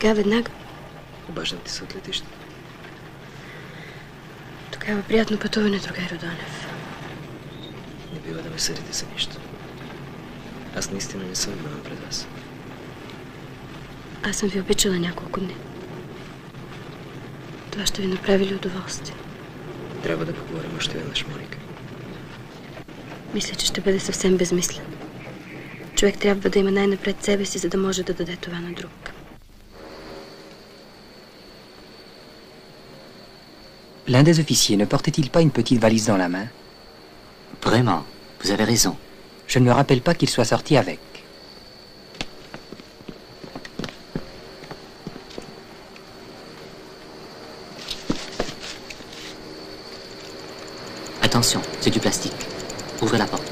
Сега веднага? Обаждам ти се от летище. Тогава приятно пътуване, другарю Донев. Не бива да ме съдите за нищо. Аз наистина не съм виновен пред вас. Аз съм ви обичала няколко дни. Това ще ви направи ли удоволствие? Трябва да поговорим още веднъж, Моника. Мисля, че ще бъде съвсем безмислен. Човек трябва да има най-напред себе си, за да може да даде това на друг. L'un des officiers ne portait-il pas une petite valise dans la main? Vraiment, vous avez raison. Je ne me rappelle pas qu'il soit sorti avec. Attention, c'est du plastique. Ouvrez la porte.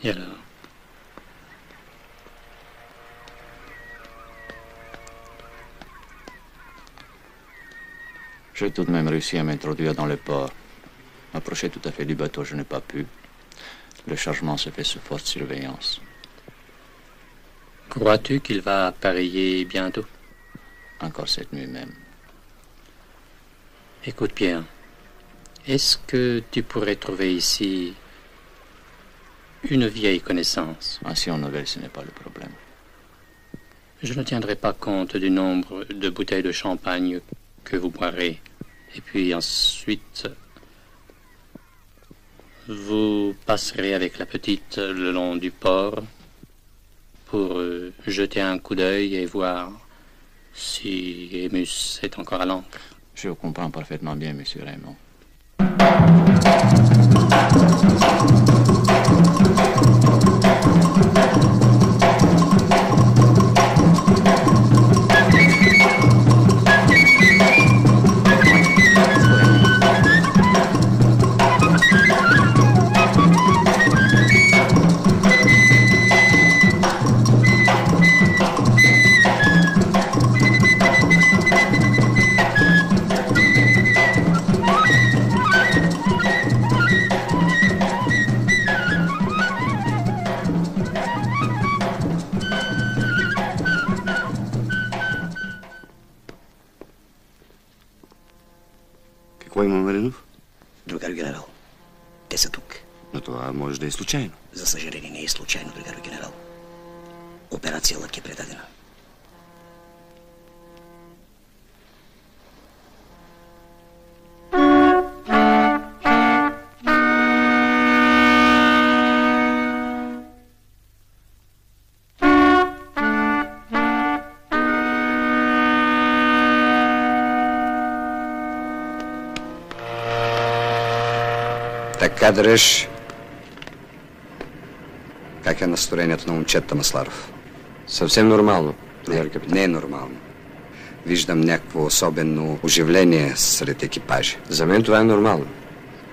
Et alors? J'ai tout de même réussi à m'introduire dans le port. M'approcher tout à fait du bateau, je n'ai pas pu. Le chargement se fait sous forte surveillance. Crois-tu qu'il va appareiller bientôt? Encore cette nuit même. Écoute, Pierre, est-ce que tu pourrais trouver ici une vieille connaissance? Ainsi en nouvelle, ce n'est pas le problème. Je ne tiendrai pas compte du nombre de bouteilles de champagne que vous boirez. Et puis ensuite, vous passerez avec la petite le long du port pour jeter un coup d'œil et voir si Emus est encore à l'ancre. Je comprends parfaitement bien, monsieur Raymond. Кой има Маринов? Другар генерал, Това може да е случайно. За съжаление не е случайно, другаро генерал. Операция Лък е предадена. Така дръж. Как е настроението на момчета, Масларов? Съвсем нормално, другари капитан. Не е нормално. Виждам някакво особено оживление сред екипажа. За мен това е нормално.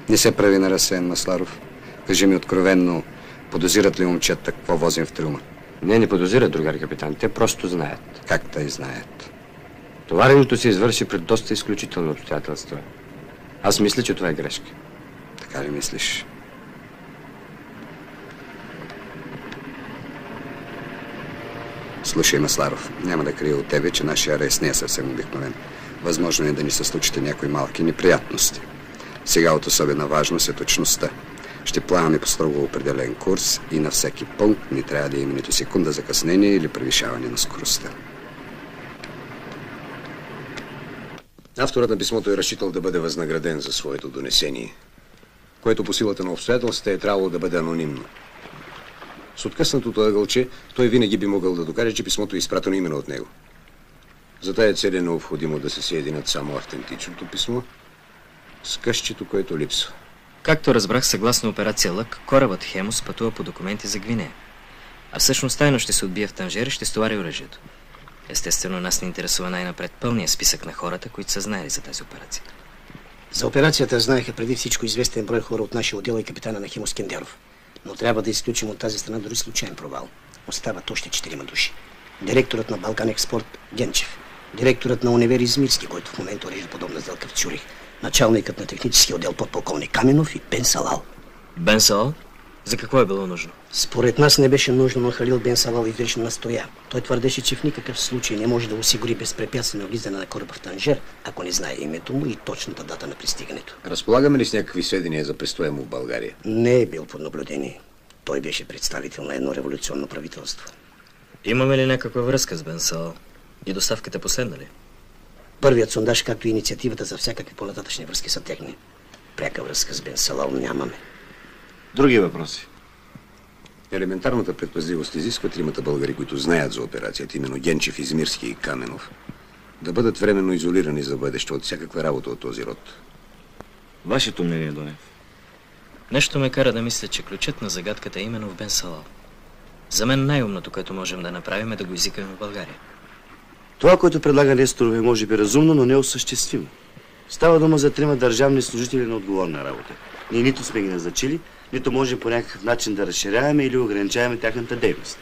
Не се прави на разсеян, Масларов. Кажи ми откровенно, подозират ли момчета какво возим в трюма? Не подозират, другари капитан. Те просто знаят. Как те знаят? Товаренето се извърши пред доста изключителни обстоятелства. Аз мисля, че това е грешка. Така ли мислиш? Слушай, Масларов, няма да крия от тебе, че нашия арест не е съвсем обикновен. Възможно е да ни се случите някои малки неприятности. Сега от особена важност е точността. Ще плаваме по строго определен курс и на всеки пункт ни трябва да има нито секунда закъснение или превишаване на скоростта. Авторът на писмото е разчитал да бъде възнаграден за своето донесение, което по силата на обстоятелствата е трябвало да бъде анонимно. С откъснатото ъгълче той винаги би могъл да докаже, че писмото е изпратено именно от него. За тая цел е необходимо да се съединят само автентичното писмо с късчето, което липсва. Както разбрах, съгласно операция Лък, корабът Хемус пътува по документи за Гвинея. А всъщност тайно ще се отбие в Танжер и ще стовари оръжието. Естествено, нас не интересува най-напред пълния списък на хората, които са знаели за тази операция. За операцията знаеха преди всичко известен брой хора от нашия отдел и капитана на Хемус Кендеров. Но трябва да изключим от тази страна дори случайен провал. Остават още 4 души. Директорът на Балкан Експорт Генчев, директорът на Универ Измирски, който в момента режда подобна сделка в Цюрих, началникът на техническия отдел подполковник Каменов и Бен Салал. Бен Салал? За какво е било нужно? Според нас не беше нужно, но Халил Бен Салал изрично настоя. Той твърдеше, че в никакъв случай не може да осигури безпрепятствено влизане на кораба в Танжер, ако не знае името му и точната дата на пристигането. Разполагаме ли с някакви сведения за престоя му в България? Не е бил под наблюдение. Той беше представител на едно революционно правителство. Имаме ли някаква връзка с Бен Салал? И доставката последна ли? Първият сондаж, както и инициативата за всякакви по-нататъчни връзки са техни. Пряка връзка с Бен Салал нямаме. Други въпроси? Елементарната предпазливост изисква тримата българи, които знаят за операцията, именно Генчев, Измирски и Каменов, да бъдат временно изолирани за бъдеще от всякаква работа от този род. Вашето мнение, Донев? Нещо ме кара да мисля, че ключът на загадката е именно в Бен Салал. За мен най-умното, което можем да направим, е да го изикаме в България. Това, което предлага Несторов, е може би разумно, но неосъществимо. Става дума за 3 държавни служители на отговорна работа. Ние нито сме ги назначили, нито можем по някакъв начин да разширяваме или ограничаваме тяхната дейност.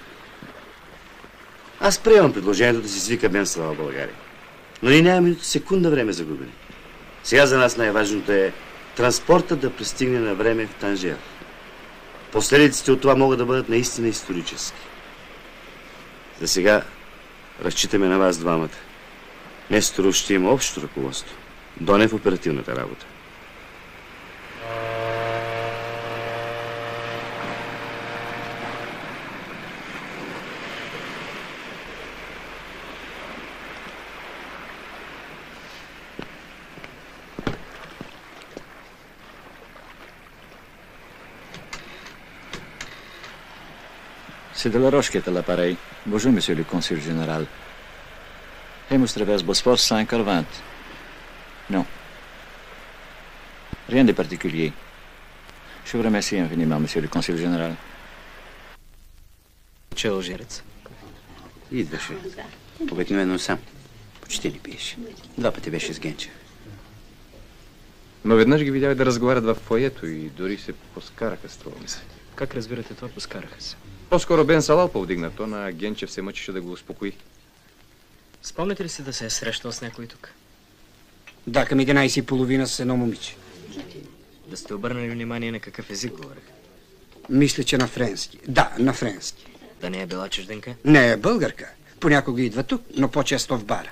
Аз приемам предложението да се свика Бен Салал в България. Но ние нямаме нито секунда време за губене. Сега за нас най-важното е транспортът да пристигне на време в Танжер. Последиците от това могат да бъдат наистина исторически. За сега разчитаме на вас двамата. Несторов ще има общото ръководство. Донев оперативната работа. C'est de la Roche qui est à l'appareil. Bonjour, monsieur le consul général. Hemus traverse Bosphore 5h20. Non. Rien de particulier. Je vous remercie infiniment, monsieur le consul général. Че е лъжерец? Идваше. Обикновено сам. Почти не пиеше. 2 пъти беше с Генчев. Но веднъж ги видях да разговарят в фоето и дори се поскараха, струва ми се. Как разбирате това, поскараха се? По-скоро Бен Салал повдигна тона, а Генчев се мъчеше да го успокои. Спомняте ли си да се е срещал с някой тук? Да, към 11:30 с едно момиче. Да сте обърнали внимание на какъв език говорех? Мисля, че на френски. Да, на френски. Да не е била чужденка? Не е българка. Понякога идва тук, но по-често в бара.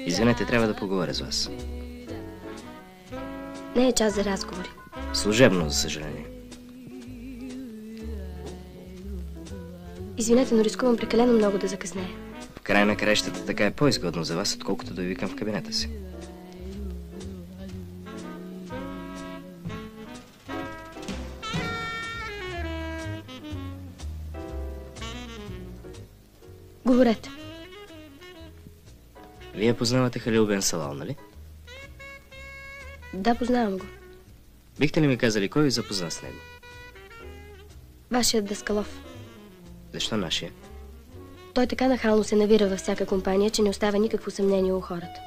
Извинете, трябва да поговоря с вас. Не е час за разговори. Служебно, за съжаление. Извинете, но рискувам прекалено много да закъснея. В края на краищата така е по-изгодно за вас, отколкото да ви викам в кабинета си. Говорете. Вие познавате Халил Бен Салал, нали? Да, познавам го. Бихте ли ми казали кой ви запозна с него? Вашият Даскалов. Защо нашия? Той така нахално се навира във всяка компания, че не оставя никакво съмнение у хората.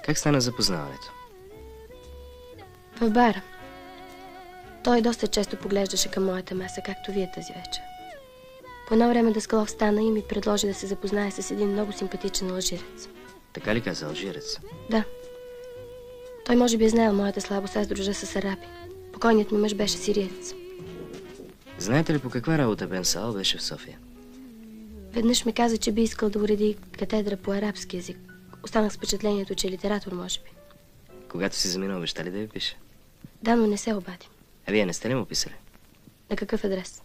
Как стана запознаването? В бара. Той доста често поглеждаше към моята маса, както вие тази вечер. По едно време Даскалов стана и ми предложи да се запознае с един много симпатичен алжирец. Така ли каза, алжирец? Да. Той може би е знаел моята слабост, аз дружа с араби. Покойният ми мъж беше сириец. Знаете ли по каква работа Бен Салал беше в София? Веднъж ми каза, че би искал да уреди катедра по арабски език. Останах с впечатлението, че е литератор, може би. Когато си заминал, обеща ли да ви пише? Да, но не се обади. А вие не сте ли му писали? На какъв адрес?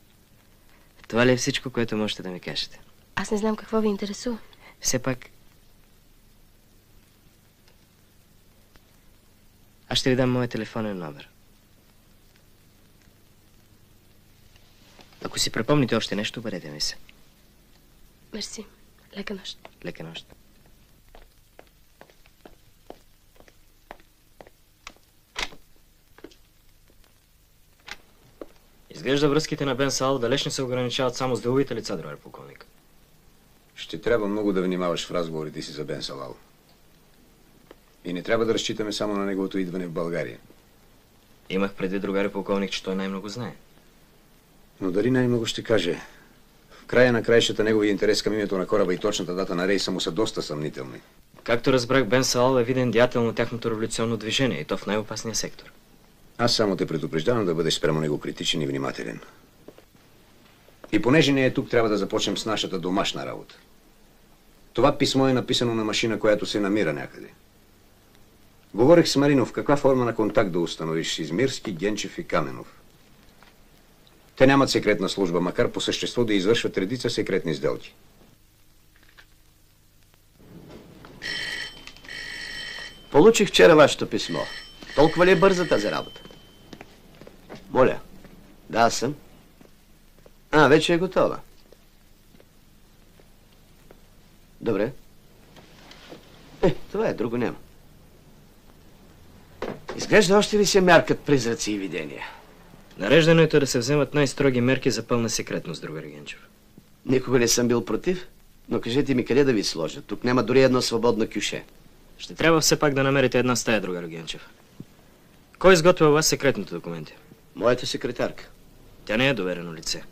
Това ли е всичко, което можете да ми кажете? Аз не знам какво ви интересува. Все пак... Аз ще ви дам моя телефонен номер. Ако си припомните още нещо, бъдете ми се. Мерси. Лека нощ. Лека нощ. Изглежда връзките на Бен Салал далеч не се ограничават само с деловите лица, другаря полковник. Ще трябва много да внимаваш в разговорите си за Бен Салал. И не трябва да разчитаме само на неговото идване в България. Имах предвид, другаря полковник, че той най-много знае. Но дали най-много ще каже? В края на краищата неговия интерес към името на кораба и точната дата на рейса му са доста съмнителни. Както разбрах, Бен Салал е виден деятел на тяхното революционно движение и то в най-опасния сектор. Аз само те предупреждавам да бъдеш спрямо него критичен и внимателен. И понеже не е тук, трябва да започнем с нашата домашна работа. Това писмо е написано на машина, която се намира някъде. Говорих с Маринов в каква форма на контакт да установиш с Измирски, Генчев и Каменов. Те нямат секретна служба, макар по същество да извършват редица секретни сделки. Получих вчера вашето писмо. Толкова ли е бърза тази работа? Моля. Да, съм. Вече е готова. Добре. Това е, друго няма. Изглежда още ви се мяркат призраци и видения. Нареждането е да се вземат най-строги мерки за пълна секретност, другар Генчев. Никога не съм бил против, но кажете ми къде да ви сложа. Тук няма дори едно свободно кюше. Ще трябва все пак да намерите една стая, другар Генчев. Кой изготвя вас секретните документи? Моята секретарка. Тя не е доверено лице.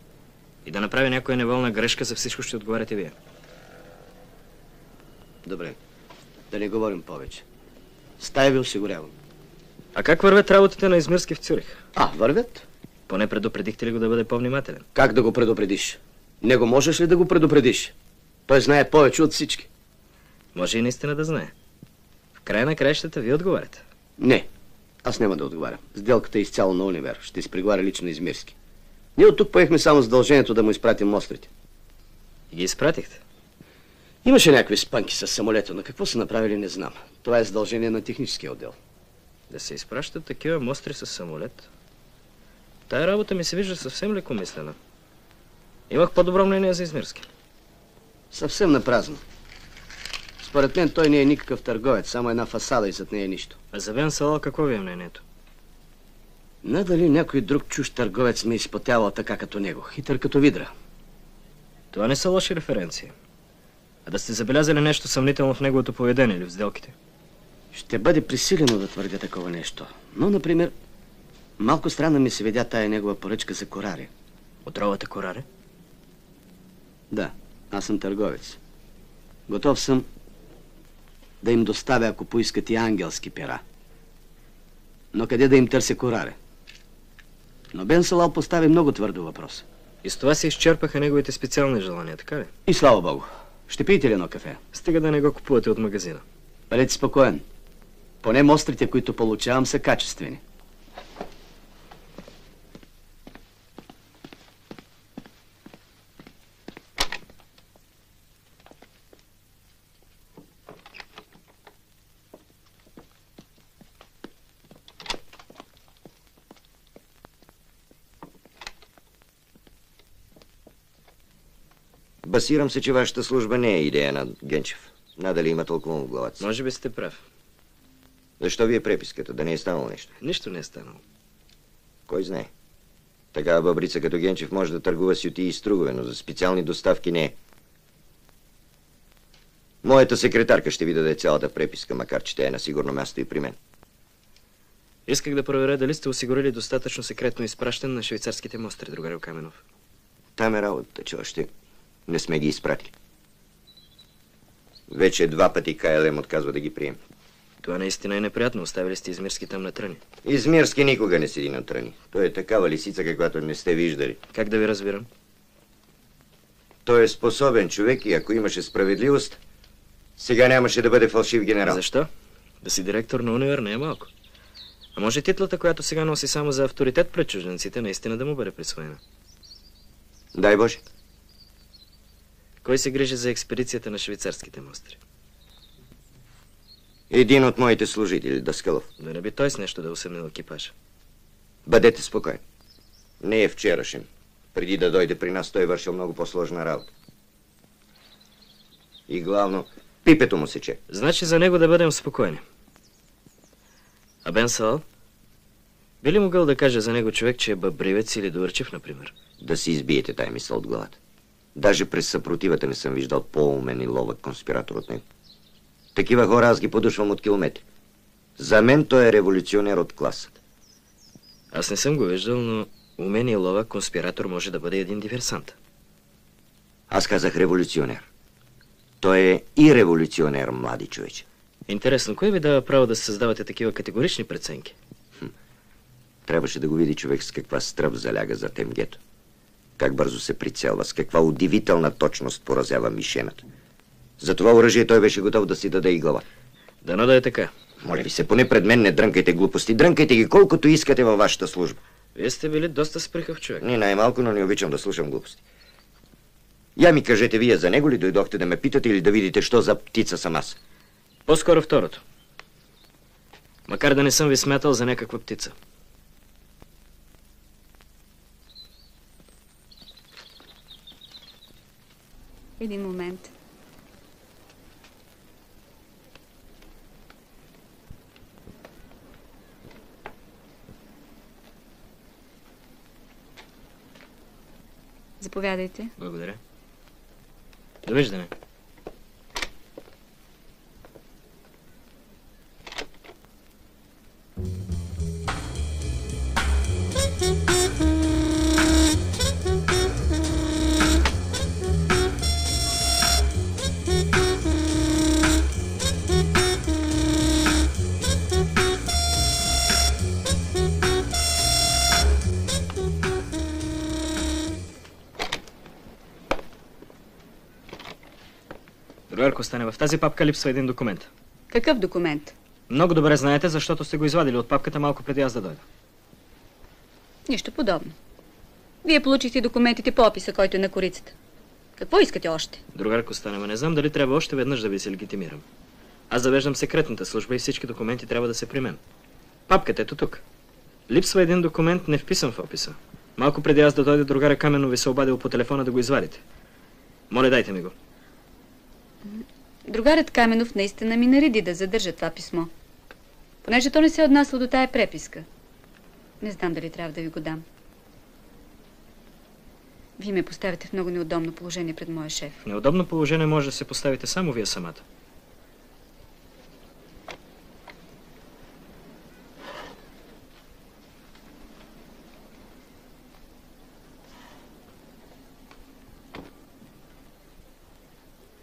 И да направи някоя неволна грешка, за всичко ще отговаряте вие. Добре. Да не говорим повече. Стая ви осигурявам. А как вървят работите на Измирски в Цюрих? Вървят? Поне предупредихте ли го да бъде по-внимателен? Как да го предупредиш? Него можеш ли да го предупредиш? Той знае повече от всички. Може и наистина да знае. В края на краищата вие отговаряте. Не. Аз няма да отговаря. Сделката е изцяло на Универ. Ще си преговаря лично Измирски. Ние от тук поехме само задължението да му изпратим мострите. И ги изпратихте? Имаше някакви спънки с самолета, но какво са направили не знам. Това е задължение на техническия отдел. Да се изпращат такива мостри с самолет? Тая работа ми се вижда съвсем лекомислена. Имах по-добро мнение за Измирски. Съвсем напразно. Според мен той не е никакъв търговец, само една фасада и зад нея нищо. А за Бен Салал какво ви е мнението? Надали някой друг чужд търговец ме изпотявал така като него. Хитър като видра. Това не са лоши референции. А да сте забелязали нещо съмнително в неговото поведение или в сделките? Ще бъде присилено да твърдя такова нещо. Но, например, малко странно ми се видя тая негова поръчка за корари. Отровата корари? Да, аз съм търговец. Готов съм да им доставя, ако поискат и ангелски пера. Но къде да им търся кораре? Но Бен Салал постави много твърдо въпрос. И с това се изчерпаха неговите специални желания, така ли? И слава Богу. Ще пиете ли едно кафе? Стига да не го купувате от магазина. Бъдете спокоен. Поне мострите, които получавам, са качествени. Басирам се, че вашата служба не е идея на Генчев. Надали има толкова в главата си. Може би сте прав. Защо ви е преписката? Да не е станало нещо? Нищо не е станало. Кой знае? Такава бъбрица като Генчев може да търгува с ютии и стругове, но за специални доставки не е. Моята секретарка ще ви даде цялата преписка, макар че тя е на сигурно място и при мен. Исках да проверя дали сте осигурили достатъчно секретно изпращане на швейцарските мостри, другарю Каменов. Там е работата, че още не сме ги изпратили. Вече 2 пъти КЛМ отказва да ги приеме. Това наистина е неприятно. Оставили сте Измирски там на тръни. Измирски никога не седи на тръни. Той е такава лисица, каквато не сте виждали. Как да ви разбирам? Той е способен човек и ако имаше справедливост, сега нямаше да бъде фалшив генерал. Защо? Да си директор на универ не е малко. А може титлата, която сега носи само за авторитет пред чужденците, наистина да му бъде присвоена? Дай Боже. Кой се грижи за експедицията на швейцарските мостри? Един от моите служители, Даскалов. Да не би той с нещо да усъмнил екипажа. Бъдете спокойни. Не е вчерашен. Преди да дойде при нас, той вършил много по-сложна работа. И главно, пипето му сече. Значи за него да бъдем спокойни. А Бен Салал? Би ли могъл да каже за него човек, че е бъбривец или доверчив, например? Да си избиете тая мисъл от главата. Даже през съпротивата не съм виждал по-умен и ловък конспиратор от него. Такива хора аз ги подушвам от километри. За мен той е революционер от класата. Аз не съм го виждал, но умен и ловък конспиратор може да бъде един диверсант. Аз казах революционер. Той е и революционер, млади човече. Интересно, кой ви дава право да се създавате такива категорични преценки? Трябваше да го види човек с каква стръв заляга за темгето. Как бързо се прицелва, с каква удивителна точност поразява мишената. За това оръжие той беше готов да си даде и глава. Дано да е така. Моля ви се, поне пред мен не дрънкайте глупости. Дрънкайте ги колкото искате във вашата служба. Вие сте били доста сприхав човек. Не най-малко, но не обичам да слушам глупости. Я ми кажете, вие за него ли дойдохте да ме питате или да видите, що за птица съм аз? По-скоро второто. Макар да не съм ви смятал за някаква птица. Един момент. Заповядайте. Благодаря. Довиждане. Другарко Станева, в тази папка липсва един документ. Какъв документ? Много добре знаете, защото сте го извадили от папката малко преди аз да дойда. Нищо подобно. Вие получихте документите по описа, който е на корицата. Какво искате още? Другарко Станева, не знам дали трябва още веднъж да ви се легитимирам. Аз завеждам секретната служба и всички документи трябва да са при мен. Папката ето тук. Липсва един документ, не вписан в описа. Малко преди аз да дойде, другара Каменов ви се обадил по телефона да го извадите. Моля, дайте ми го. Другарят Каменов наистина ми нареди да задържа това писмо. Понеже то не се отнасяло до тая преписка. Не знам дали трябва да ви го дам. Вие ме поставите в много неудобно положение пред моя шеф. В неудобно положение може да се поставите само вие самата.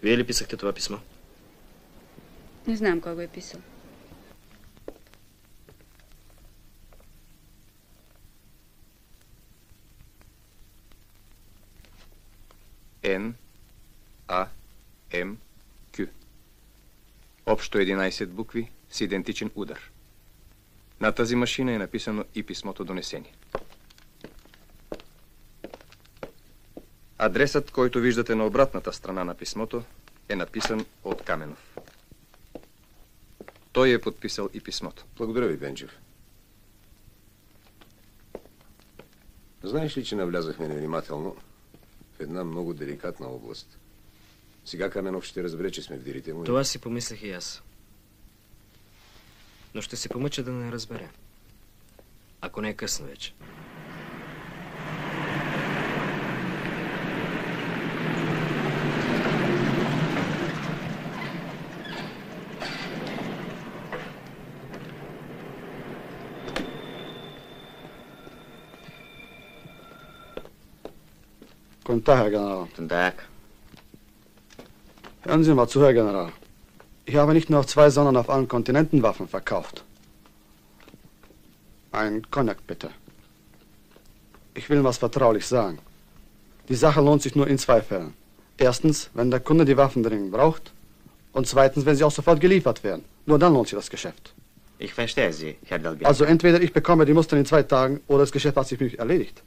Вие ли писахте това писмо? Не знам кой го е писал. Н, А, М, Q. Общо 11 букви с идентичен удар. На тази машина е написано и писмото донесение. Адресът, който виждате на обратната страна на писмото, е написан от Каменов. Той е подписал и писмото. Благодаря ви, Бенчев. Знаеш ли, че навлязахме невнимателно в една много деликатна област? Сега Каменов ще разбере, че сме в дирите му. Това си помислях и аз. Но ще се помъча да не разбере. Ако не е късно вече. Guten Tag, Herr General. Guten Tag. Hören Sie mal zu, Herr General. Ich habe nicht nur auf 2, sondern auf allen Kontinenten Waffen verkauft. Ein Cognac, bitte. Ich will was vertraulich sagen. Die Sache lohnt sich nur in 2 Fällen. Erstens, wenn der Kunde die Waffen dringend braucht. Und zweitens, wenn sie auch sofort geliefert werden. Nur dann lohnt sich das Geschäft. Ich verstehe Sie, Herr Del Bianca. Also entweder ich bekomme die Mustern in 2 Tagen oder das Geschäft hat sich für mich erledigt.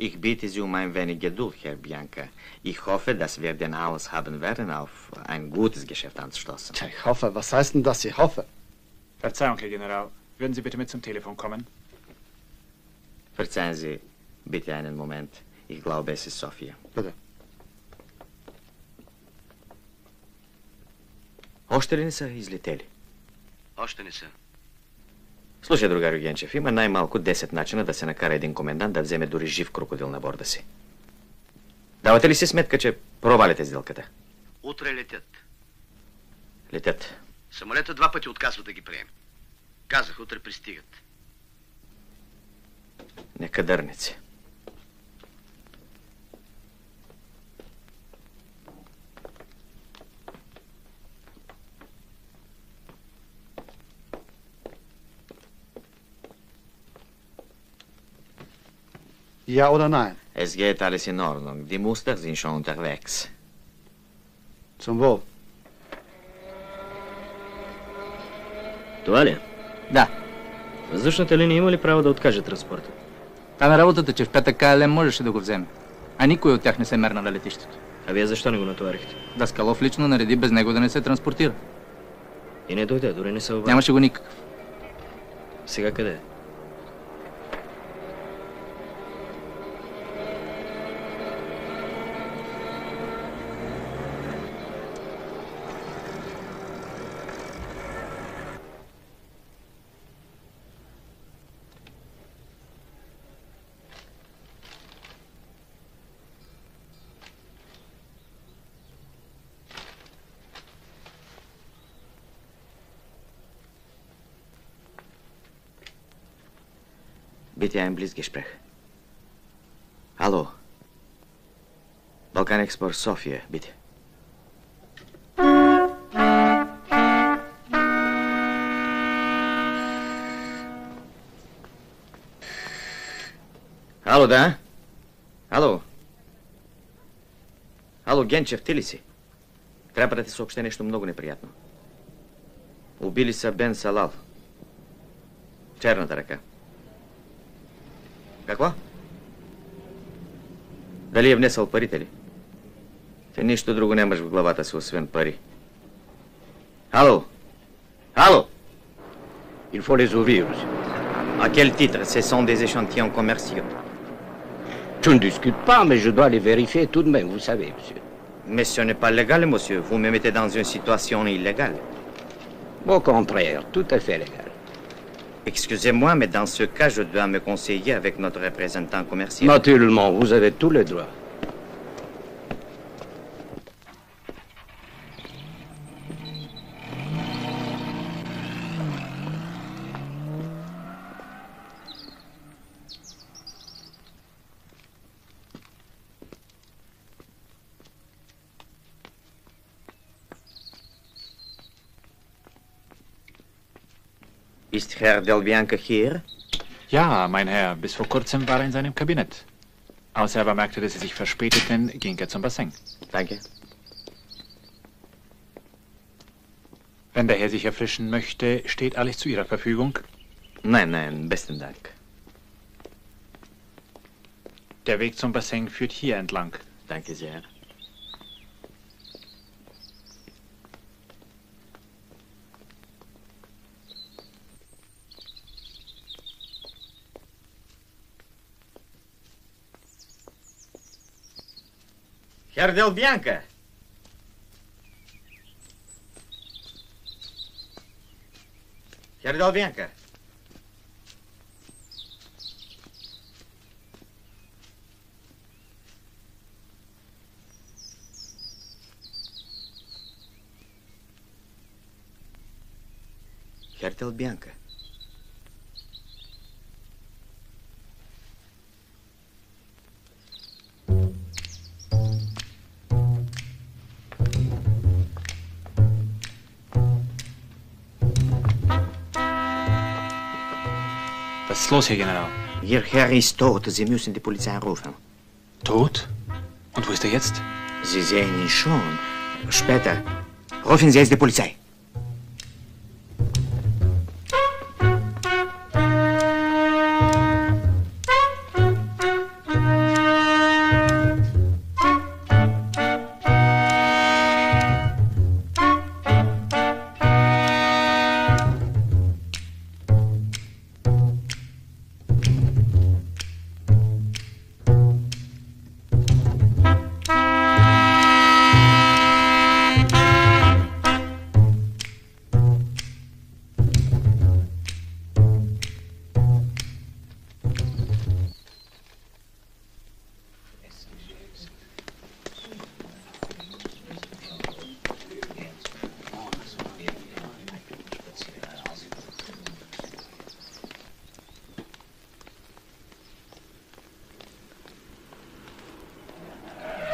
Ich bitte Sie um ein wenig Geduld, Herr Bianca. Ich hoffe, dass wir den alles haben werden, auf ein gutes Geschäft anzustoßen. Tja, ich hoffe. Was heißt denn das, ich hoffe? Verzeihung, Herr General. Würden Sie bitte mit zum Telefon kommen? Verzeihen Sie bitte einen Moment. Ich glaube, es ist Sophia. Bitte. Още ли не са излетели? Още не са. Слушай, другарю Генчев, има най-малко 10 начина да се накара един комендант да вземе дори жив крокодил на борда си. Давате ли си сметка, че проваляте сделката? Утре летят. Летят. Самолета 2 пъти отказва да ги приеме. Казах, утре пристигат. Некадърници. Ja oder nein? Es geht alles in Ordnung. Die Muster sind schon unterwegs. Zum Wohl. Това ли? Да. Въздушната линия има ли право да откаже транспорта? Там е работата, че в петък КЛМ можеше да го вземе. А никой от тях не се мерна на летището. А вие защо не го натоварихте? Даскалов лично нареди без него да не се транспортира. И не дойде, дори не се обади. Нямаше го никакъв. Сега къде е? Bitte ein Blitzgespräch. Hallo. Balkanexport Sofia, bitte. Ало, да? Ало. Ало, Генчев, ти ли си? Трябва да ти съобщя нещо много неприятно. Убили са Бен Салал. Черната ръка. Какво? Дали е внесъл парите ли? Те нищо друго нямаш в главата си, освен пари. Ало? Ало? Il faut les ouvrir. À quel titre? Ce sont des échantillons commerciaux. Je ne discute pas, mais je dois les vérifier tout de même, vous savez, monsieur. Mais ce n'est pas légal, monsieur. Vous me mettez dans une situation illégale. Au contraire, tout à fait légal. Excusez-moi, mais dans ce cas, je dois me conseiller avec notre représentant commercial. Naturellement, vous avez tous les droits. Ist Herr Del Bianca hier? Ja, mein Herr, bis vor kurzem war er in seinem Kabinett. Als er bemerkte, dass Sie sich verspäteten, ging er zum Bassin. Danke. Wenn der Herr sich erfrischen möchte, steht alles zu Ihrer Verfügung. Nein, nein, besten Dank. Der Weg zum Bassin führt hier entlang. Danke sehr. Herr Del Bianca! Herr Del Bianca! Herr Del Bianca! Was ist los, Herr General? Ihr Herr ist tot. Sie müssen die Polizei rufen. Tot? Und wo ist er jetzt? Sie sehen ihn schon. Später. Rufen Sie jetzt die Polizei.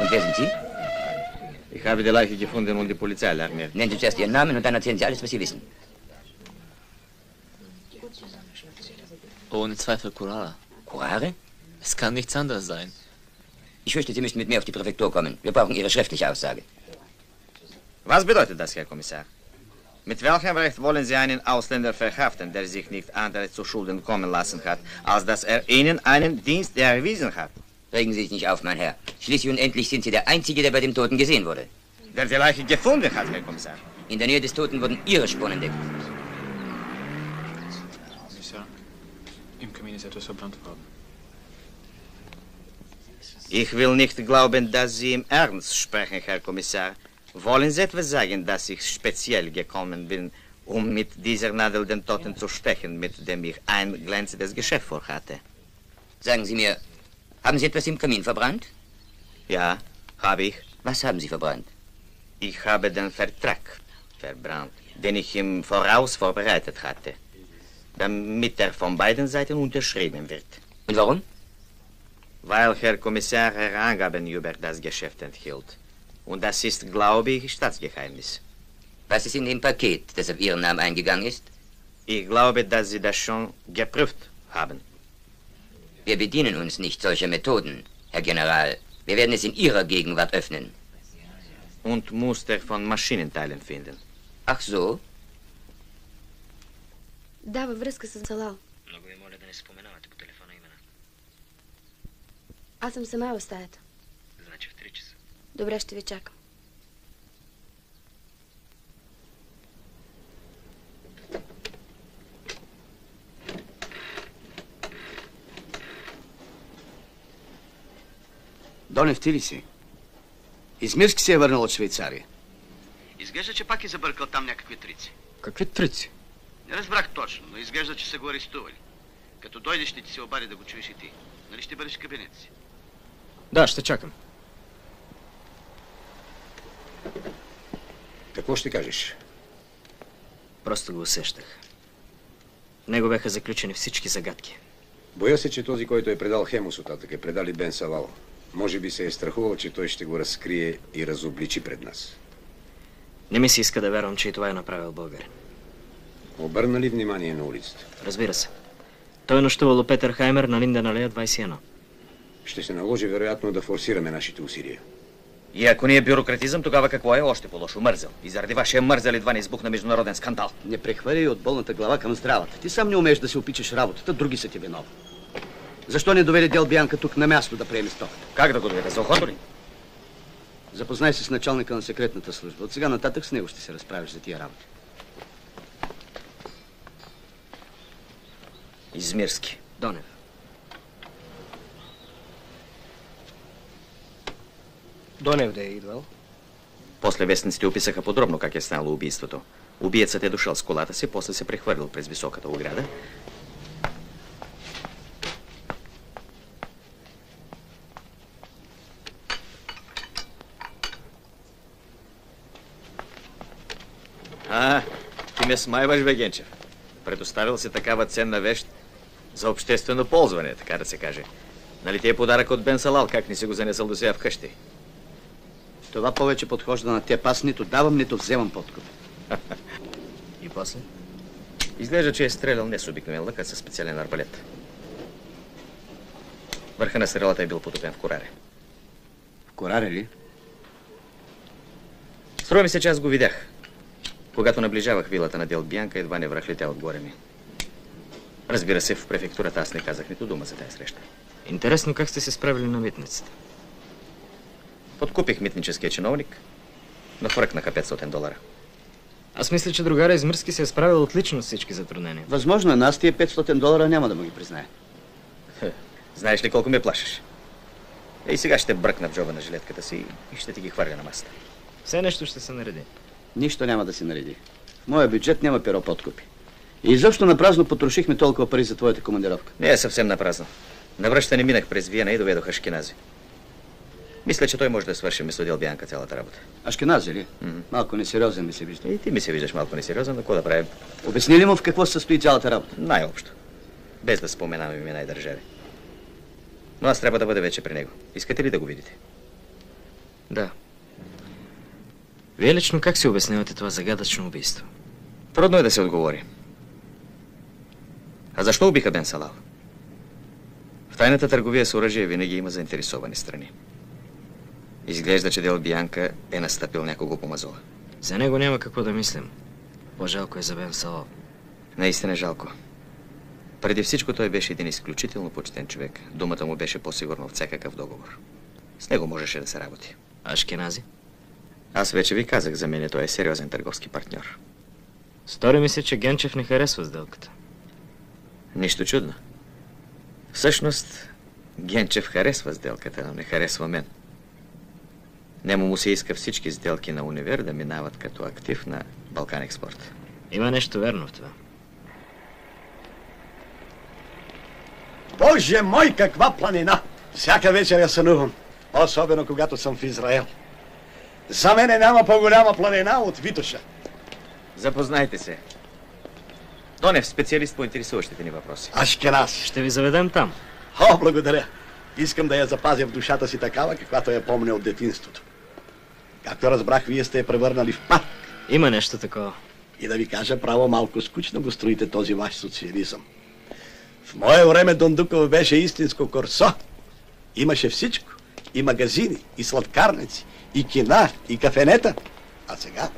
Und wer sind Sie? Ich habe die Leiche gefunden und die Polizei alarmiert. Nennen Sie zuerst Ihren Namen und dann erzählen Sie alles, was Sie wissen. Ohne Zweifel Curara. Curare? Es kann nichts anderes sein. Ich fürchte, Sie müssen mit mir auf die Präfektur kommen. Wir brauchen Ihre schriftliche Aussage. Was bedeutet das, Herr Kommissar? Mit welchem Recht wollen Sie einen Ausländer verhaften, der sich nicht andere zu Schulden kommen lassen hat, als dass er Ihnen einen Dienst erwiesen hat? Regen Sie sich nicht auf, mein Herr. Schließlich und endlich sind Sie der Einzige, der bei dem Toten gesehen wurde. Der die Leiche gefunden hat, Herr Kommissar. In der Nähe des Toten wurden Ihre Spuren entdeckt. Kommissar, im Kamin ist etwas verbrannt worden. Ich will nicht glauben, dass Sie im Ernst sprechen, Herr Kommissar. Wollen Sie etwas sagen, dass ich speziell gekommen bin, um mit dieser Nadel den Toten zu stechen, mit dem ich ein glänzendes Geschäft vorhatte? Sagen Sie mir, haben Sie etwas im Kamin verbrannt? Ja, habe ich. Was haben Sie verbrannt? Ich habe den Vertrag verbrannt, den ich im Voraus vorbereitet hatte, damit er von beiden Seiten unterschrieben wird. Und warum? Weil Herr Kommissar Angaben über das Geschäft enthielt. Und das ist, glaube ich, Staatsgeheimnis. Was ist in dem Paket, das auf Ihren Namen eingegangen ist? Ich glaube, dass Sie das schon geprüft haben. Wir bedienen uns nicht solcher Methoden, Herr General. Wir werden es in Ihrer Gegenwart öffnen. Und Muster von Maschinenteilen finden. Ach so? Да, във връзка с Салал. Много ви моля да не споменавате по телефона имена. Аз съм сама в стаята. Значи в 3 часа. Добре, ще ви чакам. Донев, ти ли си? Измирски се е върнал от Швейцария. Изглежда, че пак е забъркал там някакви трици. Какви трици? Не разбрах точно, но изглежда, че са го арестували. Като дойдеш, ще ти се обади да го чуеш и ти. Нали ще бъдеш в кабинета си? Да, ще чакам. Какво ще кажеш? Просто го усещах. В него бяха заключени всички загадки. Боя се, че този, който е предал Хемус оттатък, е предал и Бен Салал. Може би се е страхувал, че той ще го разкрие и разобличи пред нас. Не ми се иска да вярвам, че и това е направил българин. Обърна ли внимание на улицата? Разбира се. Той нощувал у Петър Хаймер на Линден алея 21. Ще се наложи вероятно да форсираме нашите усилия. И ако не е бюрократизъм, тогава какво е? Още по-лошо. Мързел. И заради вашия мързел едва не избухна международен скандал. Не прехвърляй от болната глава към здравата. Ти сам не умееш да си опичаш работата, други са ти виновни. Защо не доведе Дел Бянка тук на място да приеме стоката? Как да го доведе? За охото ли? Запознай се с началника на секретната служба. От сега нататък с него ще се разправиш за тия работи. Измирски. Донев. Донев да е идвал. После вестниците описаха подробно как е станало убийството. Убиецът е дошъл с колата си, после се прехвърлил през високата ограда. Ти ме смайваш, бе, Генчев. Предоставил си такава ценна вещ за обществено ползване, така да се каже. Нали ти е подарък от Бен Салал, как не си го занесъл до сега вкъщи? Това повече подхожда на теб. Аз нито давам, нито вземам подкуп. И после? Изглежда, че е стрелял не с обикновен лък, а със специален арбалет. Върха на стрелата е бил потопен в Кораре. В Кораре ли? Струва ми се, че аз го видях. Когато наближавах вилата на Дел Бянка, едва не връхлетя отгоре ми. Разбира се, в префектурата аз не казах нито дума за тази среща. Интересно как сте се справили на митницата. Подкупих митническия чиновник, но фръкнаха $500. Аз мисля, че другаря Измирски се е справил отлично с всички затруднения. Възможно е, но аз тия $500 няма да му ги призная. Знаеш ли колко ме плашиш? И сега ще бръкна в джоба на жилетката си и ще ти ги хвърля на масата. Все нещо ще се нареди. Нищо няма да се нареди. В моя бюджет няма перо подкупи. И изобщо напразно потрошихме толкова пари за твоята командировка. Не е съвсем напразно. На връщане минах през Виена и доведох Ашкенази. Мисля, че той може да свърши вместо Дел Бянка цялата работа. Ашкенази ли? Малко несериозен ми се вижда. И ти ми се виждаш малко несериозен, но какво да правим? Обясни ли му в какво се състои цялата работа? Най-общо. Без да споменаваме имена и държави. Но аз трябва да бъда вече при него. Искате ли да го видите? Да. Вие лично как си обяснявате това загадъчно убийство? Трудно е да се отговори. А защо убиха Бен Салал? В тайната търговия с оръжие винаги има заинтересовани страни. Изглежда, че Дел Бянка е настъпил някого по мазола. За него няма какво да мислим. По-жалко е за Бен Салал. Наистина жалко. Преди всичко той беше един изключително почтен човек. Думата му беше по-сигурна от всякакъв договор. С него можеше да се работи. Ашкенази? Аз вече ви казах, за мен той е сериозен търговски партньор. Стори ми се, че Генчев не харесва сделката. Нищо чудно. Всъщност, Генчев харесва сделката, но не харесва мен. Нему му се иска всички сделки на Универ да минават като актив на Балкан Експорт. Има нещо верно в това. Боже мой, каква планина! Всяка вечер я сънувам, особено когато съм в Израел. За мене няма по-голяма планина от Витоша. Запознайте се. Донев, специалист по интересуващите ни въпроси. Ашкенази. Ще ви заведем там. О, благодаря. Искам да я запазя в душата си такава, каквато я помня от детинството. Както разбрах, вие сте я превърнали в парк. Има нещо такова. И да ви кажа право, малко скучно го строите този ваш социализъм. В мое време Дондуков беше истинско корсо. Имаше всичко. И магазини, и сладкарници, и кина, и кафенета. А сега?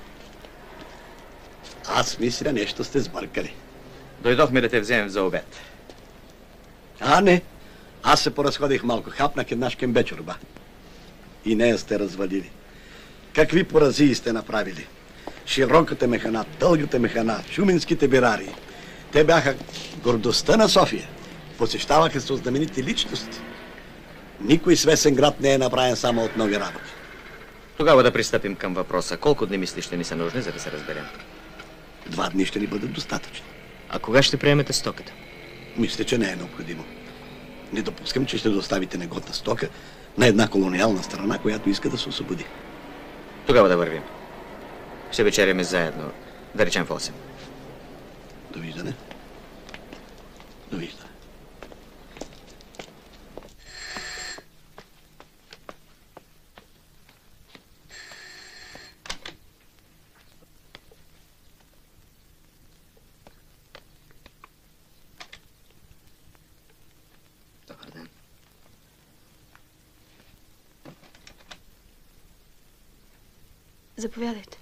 Аз мисля, нещо сте сбъркали. Дойдохме да те вземем за обед. А, не. Аз се поразходих малко. Хапнах една шкембечорба. И нея сте развалили. Какви поразии сте направили? Широката механа, дългата механа, шуменските бирари. Те бяха гордостта на София. Посещаваха се от знаменити личности. Никой свестен град не е направен само от нови работи. Тогава да пристъпим към въпроса. Колко дни мисли ще ни са нужни, за да се разберем? 2 дни ще ни бъдат достатъчни. А кога ще приемете стоката? Мисля, че не е необходимо. Не допускам, че ще доставите негодна стока на една колониална страна, която иска да се освободи. Тогава да вървим. Ще вечеряме заедно, да речем в 8. Довиждане. Довиждане. Добър ден. Заповядайте.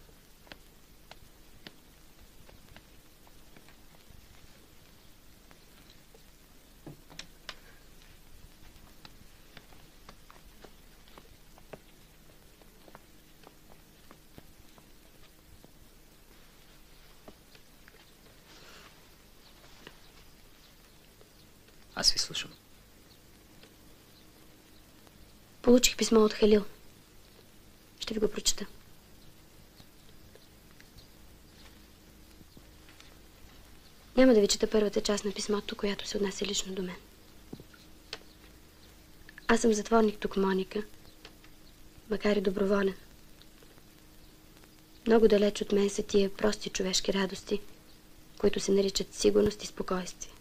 Аз ви слушам. Получих писмо от Халил. Ще ви го прочета. Няма да ви чета първата част на писмото, която се отнася лично до мен. Аз съм затворник тук, Моника, макар и доброволен. Много далеч от мен са тия прости човешки радости, които се наричат сигурност и спокойствие.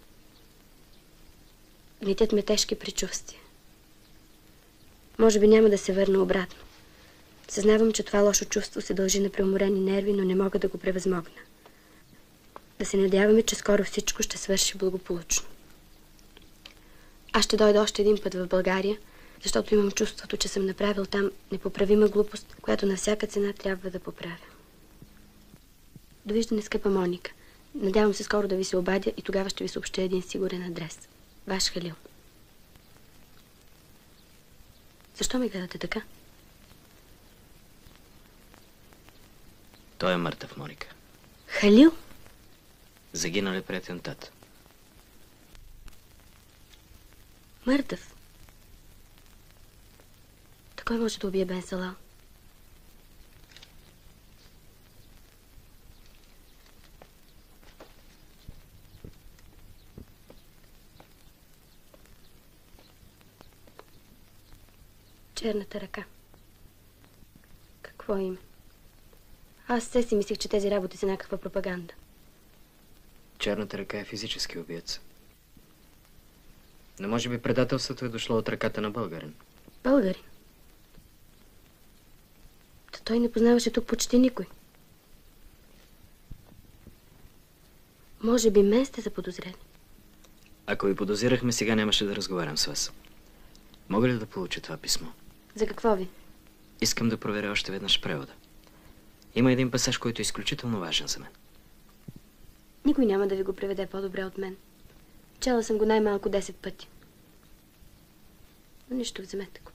Гнетят ме тежки предчувствия. Може би няма да се върна обратно. Съзнавам, че това лошо чувство се дължи на преуморени нерви, но не мога да го превъзмогна. Да се надяваме, че скоро всичко ще свърши благополучно. Аз ще дойда още един път в България, защото имам чувството, че съм направил там непоправима глупост, която на всяка цена трябва да поправя. Довиждане, скъпа Моника. Надявам се скоро да ви се обадя и тогава ще ви съобщя един сигурен адрес. Ваш Халил. Защо ме гледате така? Той е мъртъв, Моника. Халил? Загинал е при атентат. Мъртъв? Кой може да убие Бен Салал? Черната ръка. Какво име? Аз все си мислих, че тези работи са някаква пропаганда. Черната ръка е физически убиец. Но може би предателството е дошло от ръката на българин. Българин? Та той не познаваше тук почти никой. Може би мен сте заподозрели. Ако ви подозирахме, сега нямаше да разговарям с вас. Мога ли да получа това писмо? За какво ви? Искам да проверя още веднъж превода. Има един пасаж, който е изключително важен за мен. Никой няма да ви го преведе по-добре от мен. Чела съм го най-малко 10 пъти. Но нищо, вземете го.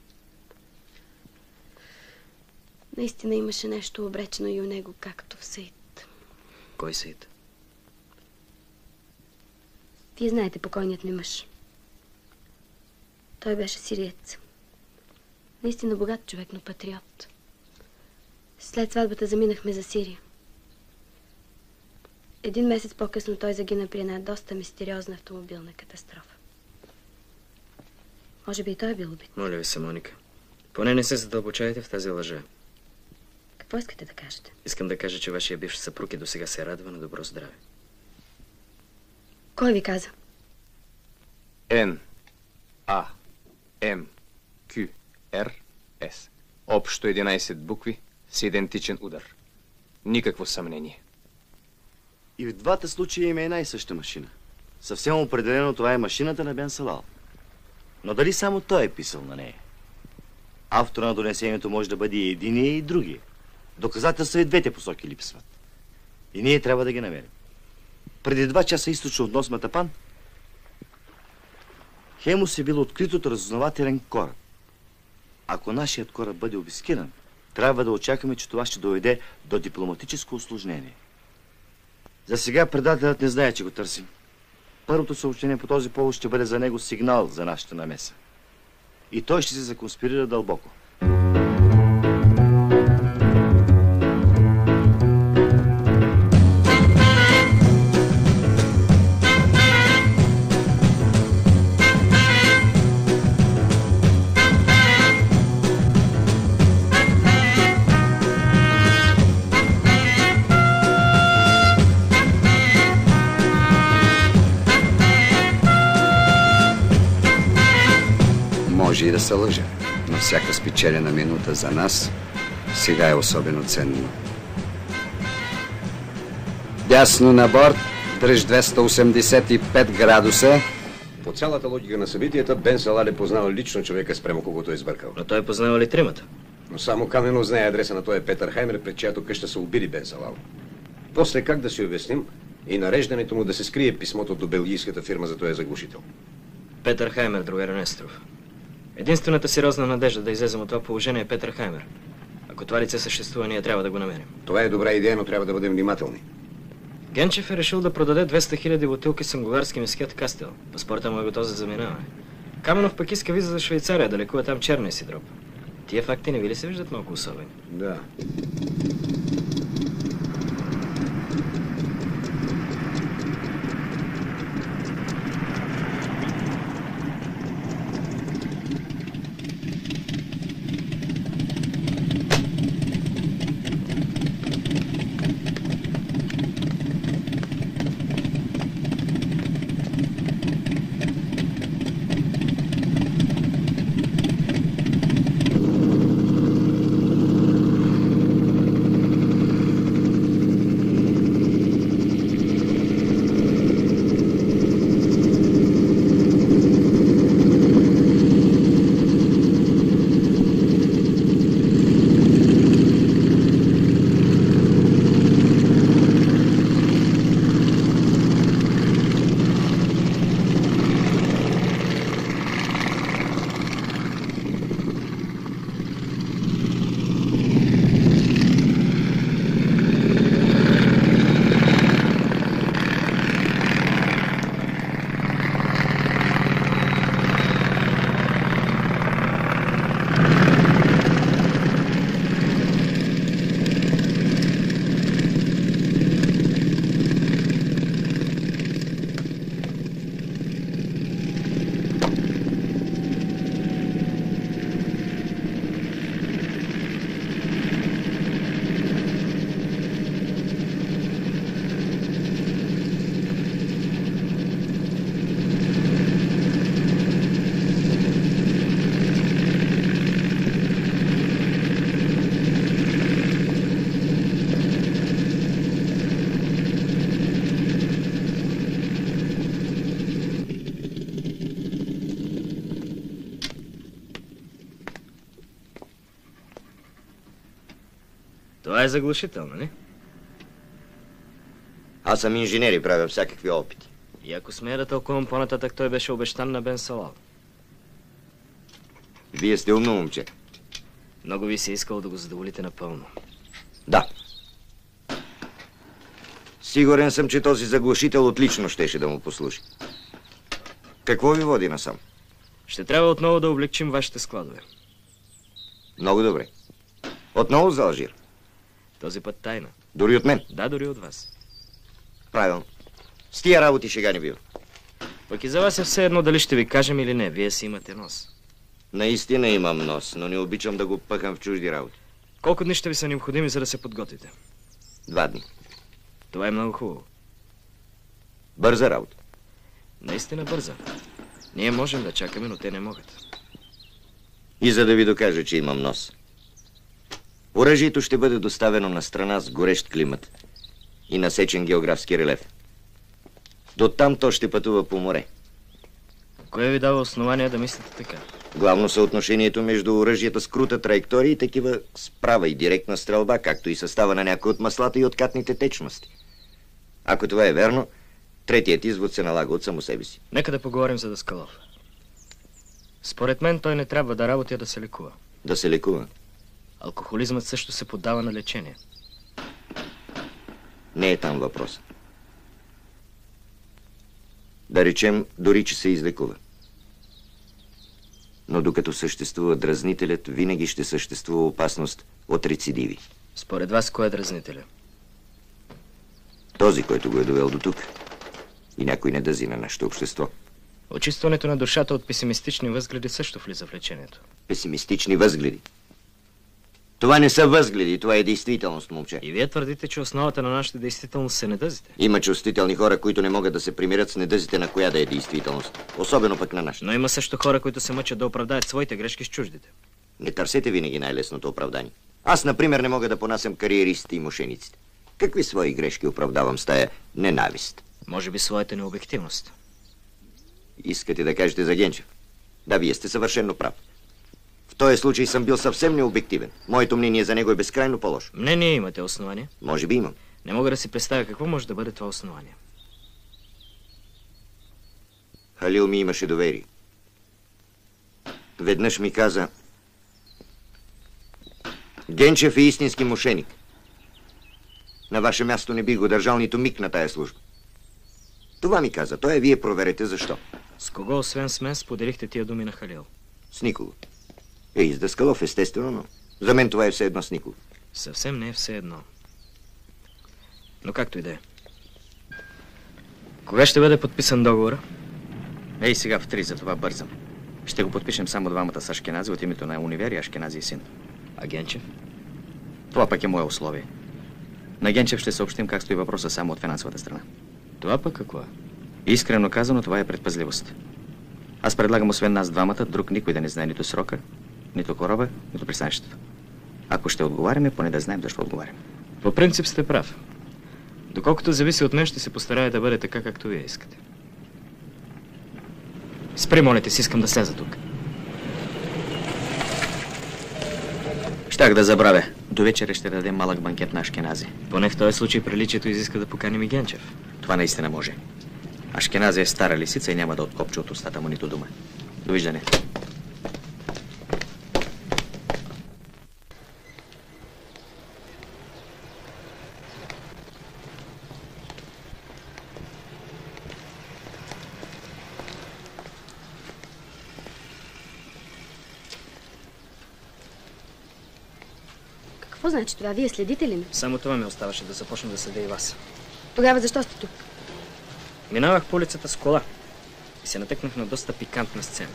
Наистина имаше нещо обречено и у него, както в Саид. Кой Саид? Вие знаете покойният ми мъж. Той беше сириец. Наистина богат човек, но патриот. След сватбата заминахме за Сирия. Един месец по-късно той загина при една доста мистериозна автомобилна катастрофа. Може би и той е бил убит. Моля ви се, Моника. Поне не се задълбочавайте в тази лъжа. Какво искате да кажете? Искам да кажа, че вашия бивш съпруг и досега се радва на добро здраве. Кой ви каза? Н. А. М. Q. Р. С. Общо 11 букви с идентичен удар. Никакво съмнение. И в двата случая има една и съща машина. Съвсем определено това е машината на Бен Салал. Но дали само той е писал на нея? Автора на донесението може да бъде и единия и другия. Доказателства и двете посоки липсват. И ние трябва да ги намерим. Преди 2 часа източно от нос Матапан, Хемус е бил открит от разузнавателен кораб. Ако нашият кораб бъде обискиран, трябва да очакваме, че това ще доведе до дипломатическо усложнение. За сега предателят не знае, че го търсим. Първото съобщение по този повод ще бъде за него сигнал за нашата намеса. И той ще се законспирира дълбоко. да се лъжа, но всяка спечелена минута за нас сега е особено ценна. Дясно на борт, дръж 285 градуса. По цялата логика на събитията, Бен Салал е познал лично човека, спрямо когото е сбъркал. Но той е познавал ли тримата? Но само Каменов знае адреса на този Петър Хаймер, пред чиято къща са убили Бен Салал. После как да си обясним и нареждането му да се скрие писмото до белгийската фирма за този заглушител? Петър Хаймер, другар Несторов. Единствената сериозна надежда да излезем от това положение е Петър Хаймер. Ако това лице съществува, ние трябва да го намерим. Това е добра идея, но трябва да бъдем внимателни. Генчев е решил да продаде 200 000 бутилки с англоарски мескет Кастел. Паспорта му е готов за заминаване. Каменов пък иска виза за Швейцария, да лекува там черния си дроб. Тия факти не ви ли се виждат малко особени? Да. Това е заглушител, нали? Аз съм инженер и правя всякакви опити. И ако смея да тълкувам по-нататък, той беше обещан на Бен Салал. Вие сте умно момче. Много ви се искало да го задоволите напълно. Да. Сигурен съм, че този заглушител отлично щеше да му послужи. Какво ви води насам? Ще трябва отново да облегчим вашите складове. Много добре. Отново за Алжир? Този път тайна. Дори от мен? Да, дори от вас. Правилно. С тия работи шега не бива. Пък и за вас е все едно дали ще ви кажем или не. Вие си имате нос. Наистина имам нос, но не обичам да го пъхам в чужди работи. Колко дни ще ви са необходими, за да се подготвите? 2 дни. Това е много хубаво. Бърза работа. Наистина бърза. Ние можем да чакаме, но те не могат. И за да ви докажа, че имам нос. Оръжието ще бъде доставено на страна с горещ климат и насечен географски релеф. До там то ще пътува по море. Кое ви дава основание да мислите така? Главно съотношението между оръжията с крута траектория и такива с права и директна стрелба, както и състава на някои от маслата и откатните течности. Ако това е верно, третият извод се налага от само себе си. Нека да поговорим за Даскалов. Според мен той не трябва да работи, а да се лекува. Да се лекува? Алкохолизмът също се поддава на лечение. Не е там въпрос. Да речем, дори че се излекува. Но докато съществува дразнителят, винаги ще съществува опасност от рецидиви. Според вас, кой е дразнителя? Този, който го е довел до тук. И някой недъзи на нашето общество. Очистването на душата от песимистични възгледи също влиза в лечението. Песимистични възгледи? Това не са възгледи, това е действителност, момче. И вие твърдите, че основата на нашата действителност са недъзите? Има чувствителни хора, които не могат да се примирят с недъзите на коя да е действителност. Особено пък на нашата. Но има също хора, които се мъчат да оправдаят своите грешки с чуждите. Не търсете винаги най-лесното оправдание. Аз, например, не мога да понасям кариеристите и мошениците. Какви свои грешки оправдавам с тая ненавист? Може би своята необективност. Искате да кажете за Генчев? Да, вие сте съвършенно прав. В този случай съм бил съвсем необективен. Моето мнение за него е безкрайно по-лошо. Мнение имате основание? Може би имам. Не мога да си представя какво може да бъде това основание. Халил ми имаше доверие. Веднъж ми каза: Генчев е истински мошеник. На ваше място не би го държал нито миг на тая служба. Това ми каза. Той вие проверете защо. С кого, освен с мен, споделихте тия думи на Халил? С никого. И с Даскалов, естествено, но за мен това е все едно с никого. Съвсем не е все едно. Но както и да е. Кога ще бъде подписан договора? Ей, сега в 3, за това бързам. Ще го подпишем само двамата с Ашкенази от името на Универ и Ашкенази и син. А Генчев? Това пък е мое условие. На Генчев ще съобщим как стои въпроса само от финансовата страна. Това пък какво е? Искрено казано, това е предпазливост. Аз предлагам освен нас двамата, друг никой да не знае нито срока, нито кораба, нито пристанището. Ако ще отговаряме, поне да знаем защо отговаряме. По принцип сте прав. Доколкото зависи от мен, ще се постарая да бъде така, както вие искате. Спри, моля те, си искам да сляза тук. Щях да забравя. До вечера ще дадем малък банкет на Ашкенази. Поне в този случай приличието изиска да поканим и Генчев. Това наистина може. Ашкенази е стара лисица и няма да откопче от устата му нито дума. Довиждане. Какво значи това? Вие следите ли ме? Само това ми оставаше, да започна да следя и вас. Тогава защо сте тук? Минавах по улицата с кола и се натъкнах на доста пикантна сцена.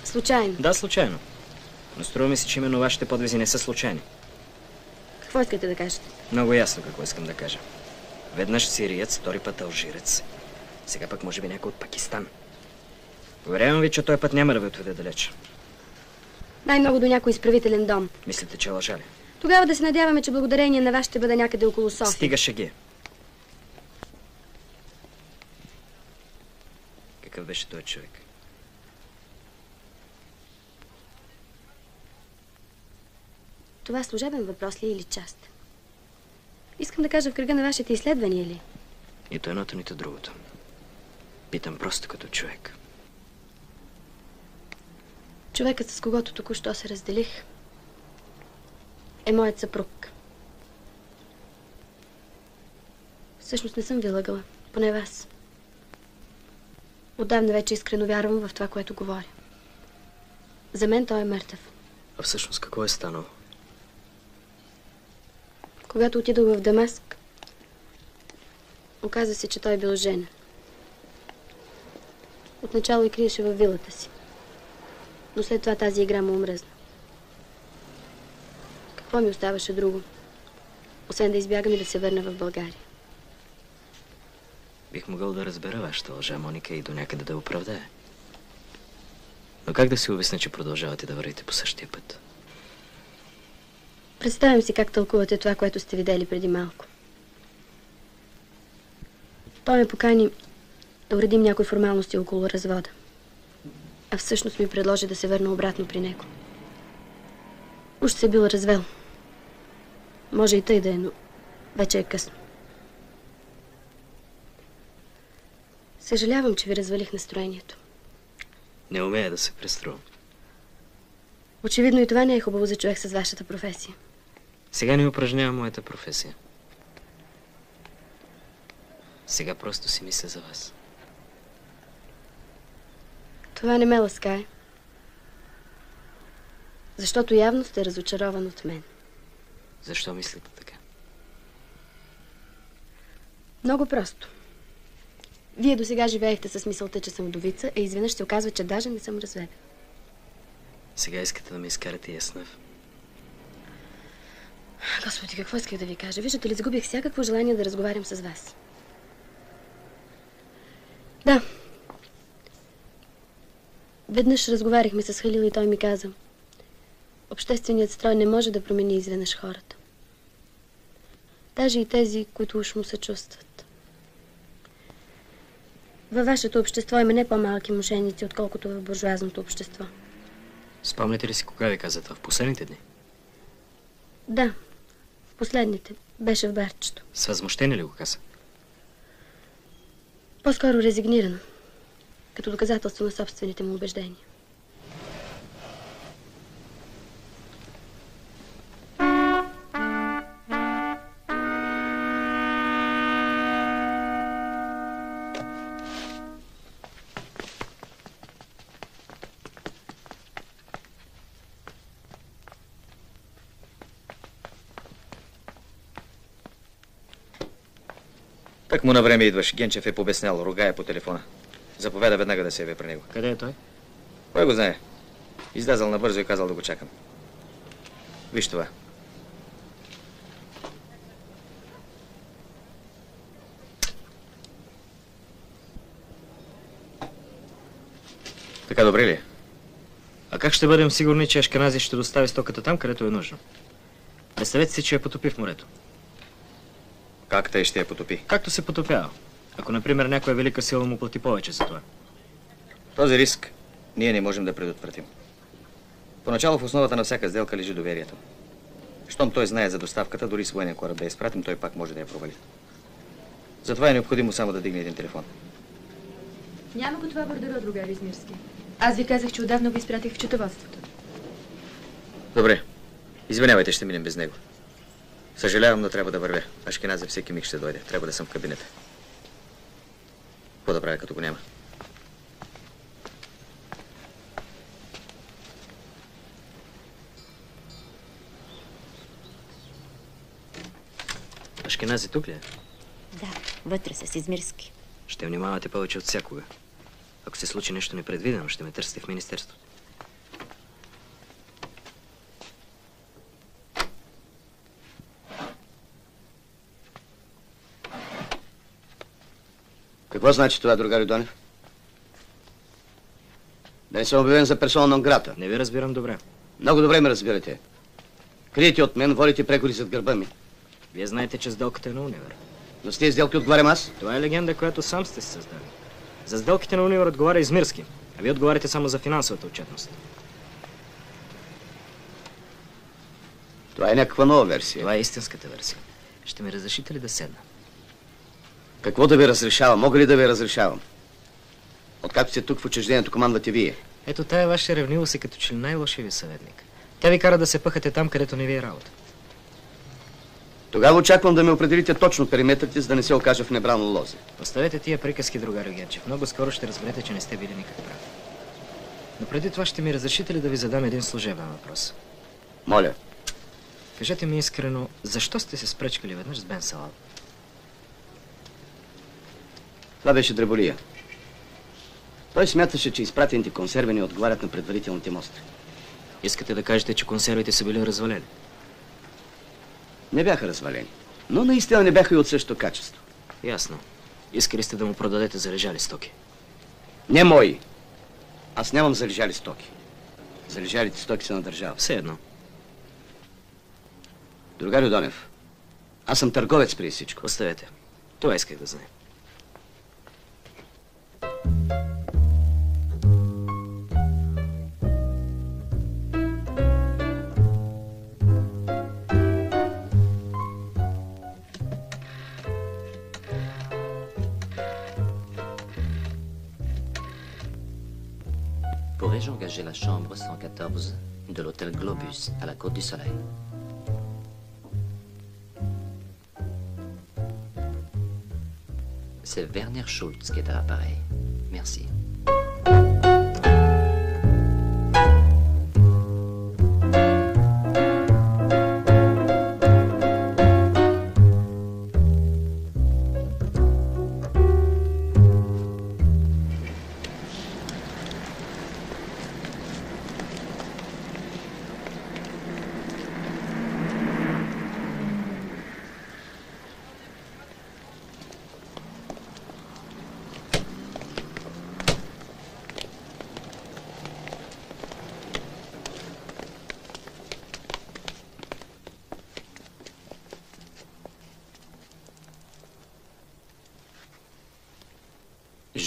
Случайно? Да, случайно. Но струва ми се, че именно вашите подвизи не са случайни. Какво искате да кажете? Много ясно какво искам да кажа. Веднъж сириец, втори път алжирец. Сега пък може би някой от Пакистан. Уверявам ви, че този път няма да ви отведе далеч. Най-много до някой изправителен дом. Мислите, че лъжа ли? Тогава да се надяваме, че благодарение на вас ще бъде някъде около София. Стига шеги. Какъв беше този човек? Това служебен въпрос ли или част? Искам да кажа, в кръга на вашите изследвания ли? Нито едното, нито другото. Питам просто като човек. Човекът, с когото току-що се разделих, е моят съпруг. Всъщност не съм ви лъгала, поне вас. Отдавна вече искрено вярвам в това, което говоря. За мен той е мъртъв. А всъщност какво е станало? Когато отидох в Дамаск, оказа се, че той бил женен. Отначало и криеше във вилата си. Но след това тази игра му омръзна. Какво ми оставаше друго? Освен да избягам и да се върна в България. Бих могъл да разбера вашата лъжа, Моника, и до някъде да оправдая. Но как да си обясня, че продължавате да вървите по същия път? Представям си как тълкувате това, което сте видели преди малко. Той ме покани да уредим някои формалности около развода. А всъщност ми предложи да се върна обратно при него. Уж се бил развел. Може и тъй да е, но вече е късно. Съжалявам, че ви развалих настроението. Не умея да се преструвам. Очевидно и това не е хубаво за човек с вашата професия. Сега не упражнявам моята професия. Сега просто си мисля за вас. Това не ме ласкае. Защото явно сте разочарован от мен. Защо мислите така? Много просто. Вие досега живеехте с мисълта, че съм вдовица, а изведнъж се оказва, че даже не съм разведена. Сега искате да ме изкарате яснав. Господи, какво исках да ви кажа? Виждате ли, загубих всякакво желание да разговарям с вас. Да. Веднъж разговаряхме с Халил и той ми каза: общественият строй не може да промени изведнъж хората. Даже и тези, които уж му се чувстват. Във вашето общество има не по-малки мошеници, отколкото в буржуазното общество. Спомняте ли си кога ви каза това? В последните дни? Да, в последните. Беше в барчето. С възмущение ли го каза? По-скоро резигнирано. Като доказателство на собствените му убеждения. Так му на време идваш. Генчев е побеснял. Ругая по телефона. Заповяда веднага да се яви при него. Къде е той? Кой го знае? Излязал набързо и казал да го чакам. Виж това. Така добре ли е? А как ще бъдем сигурни, че Ашкенази ще достави стоката там, където е нужно? Представете си, че я потопи в морето. Как тъй ще я потопи? Както се потопява. Ако, например, някоя велика сила му плати повече за това. Този риск ние не можем да предотвратим. Поначало в основата на всяка сделка лежи доверието. Щом той знае за доставката, дори с военен кораб да я изпратим, той пак може да я провали. Затова е необходимо само да дигне един телефон. Няма го това бордеро, другар Измирски. Аз ви казах, че отдавна го изпратих в счетоводството. Добре. Извинявайте, ще минем без него. Съжалявам, но трябва да вървя. Ашкенази всеки миг ще дойде. Трябва да съм в кабинета. Какво да правя, като го няма? Ашкенази тук ли е? Да, вътре с Измирски. Ще внимавате повече от всякога. Ако се случи нещо непредвидено, ще ме търсите в министерството. Какво значи това, другари Донев? Да не съм обявен за персона нон грата. Не ви разбирам добре. Много добре ме разбирате. Криете от мен, водите преговори зад гърба ми. Вие знаете, че сделката е на Универ. Но с тези сделки отговарям аз. Това е легенда, която сам сте си създали. За сделките на Универ отговаря Измирски, а вие отговаряте само за финансовата отчетност. Това е някаква нова версия. Това е истинската версия. Ще ми разрешите ли да седна? Какво да ви разрешавам? Мога ли да ви разрешавам? Откакто сте тук в учреждението, командвате вие. Ето тая ваша ревнивост е като че ли най-лошия ви съветник. Тя ви кара да се пъхате там, където не ви е работа. Тогава очаквам да ме определите точно периметрите, за да не се окажа в небрано лозе. Оставете тия приказки, другарю Генчев. Много скоро ще разберете, че не сте били никак прави. Но преди това ще ми разрешите ли да ви задам един служебен въпрос? Моля. Кажете ми искрено, защо сте се спречкали веднъж с Бен Салал? Това беше дреболия. Той смяташе, че изпратените консерви не отговарят на предварителните мостри. Искате да кажете, че консервите са били развалени? Не бяха развалени, но наистина не бяха и от същото качество. Ясно. Искали сте да му продадете залежали стоки? Не мои. Аз нямам залежали стоки. Залежалите стоки са на държава. Все едно. Другарю Донев, аз съм търговец преди всичко. Оставете. Това исках да знае. Pourrais-je engager la chambre 114 de l'hôtel Globus à la Côte du Soleil? C'est Werner Schultz qui est à l'appareil. Merci.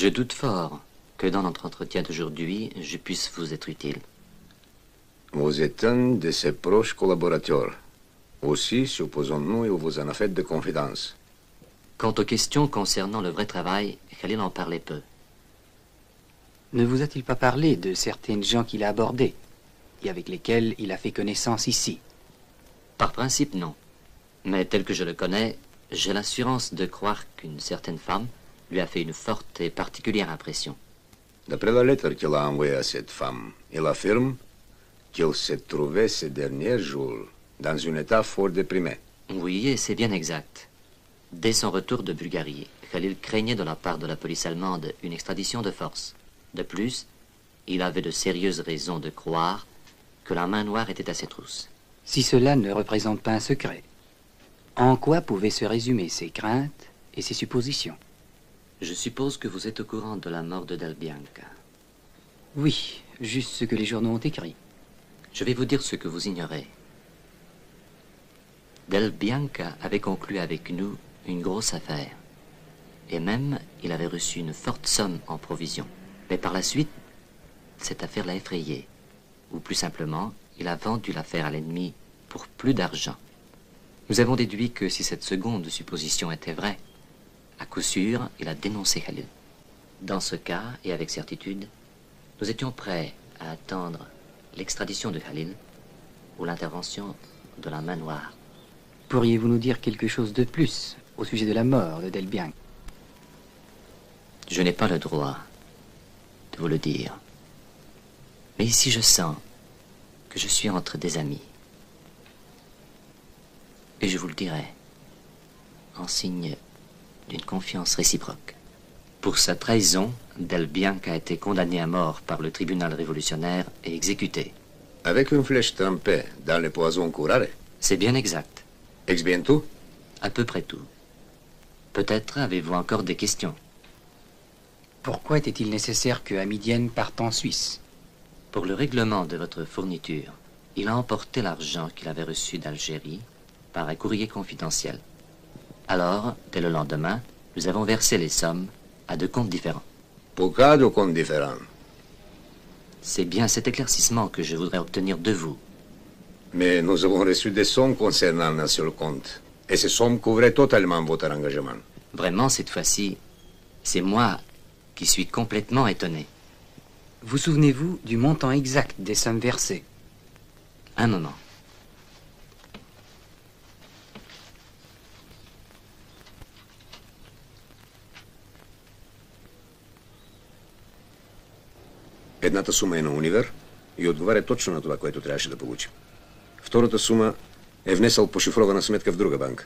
Je doute fort que dans notre entretien d'aujourd'hui, je puisse vous être utile. Vous êtes un de ses proches collaborateurs. Aussi, supposons-nous, il vous en a fait de confidence. Quant aux questions concernant le vrai travail, Khalil en parlait peu. Ne vous a-t-il pas parlé de certaines gens qu'il a abordées et avec lesquels il a fait connaissance ici? Par principe, non. Mais tel que je le connais, j'ai l'assurance de croire qu'une certaine femme lui a fait une forte et particulière impression. D'après la lettre qu'il a envoyée à cette femme, il affirme qu'il se trouvait ces derniers jours dans un état fort déprimé. Oui, et c'est bien exact. Dès son retour de Bulgarie, Khalil craignait de la part de la police allemande une extradition de force. De plus, il avait de sérieuses raisons de croire que la main noire était à ses trousses. Si cela ne représente pas un secret, en quoi pouvaient se résumer ses craintes et ses suppositions? Je suppose que vous êtes au courant de la mort de Del Bianca. Oui, juste ce que les journaux ont écrit. Je vais vous dire ce que vous ignorez. Del Bianca avait conclu avec nous une grosse affaire. Et même, il avait reçu une forte somme en provision. Mais par la suite, cette affaire l'a effrayé. Ou plus simplement, il a vendu l'affaire à l'ennemi pour plus d'argent. Nous avons déduit que si cette seconde supposition était vraie, à coup sûr, il a dénoncé Khalil. Dans ce cas, et avec certitude, nous étions prêts à attendre l'extradition de Khalil ou l'intervention de la main noire. Pourriez-vous nous dire quelque chose de plus au sujet de la mort de Del Bianca? Je n'ai pas le droit de vous le dire. Mais ici, je sens que je suis entre des amis. Et je vous le dirai, en signe d'une confiance réciproque. Pour sa trahison, Del Bianca a été condamné à mort par le tribunal révolutionnaire et exécuté. Avec une flèche trempée dans le poison curare? C'est bien exact. Ex bien tout? À peu près tout. Peut-être avez-vous encore des questions. Pourquoi était-il nécessaire que Hamidienne parte en Suisse? Pour le règlement de votre fourniture, il a emporté l'argent qu'il avait reçu d'Algérie par un courrier confidentiel. Alors, dès le lendemain, nous avons versé les sommes à 2 comptes différents. Pourquoi 2 comptes différents? C'est bien cet éclaircissement que je voudrais obtenir de vous. Mais nous avons reçu des sommes concernant un seul compte. Et ces sommes couvraient totalement votre engagement. Vraiment, cette fois-ci, c'est moi qui suis complètement étonné. Vous souvenez-vous du montant exact des sommes versées? Un moment. Едната сума е на Универ и отговаря точно на това, което трябваше да получим. Втората сума е внесъл по шифрована сметка в друга банка.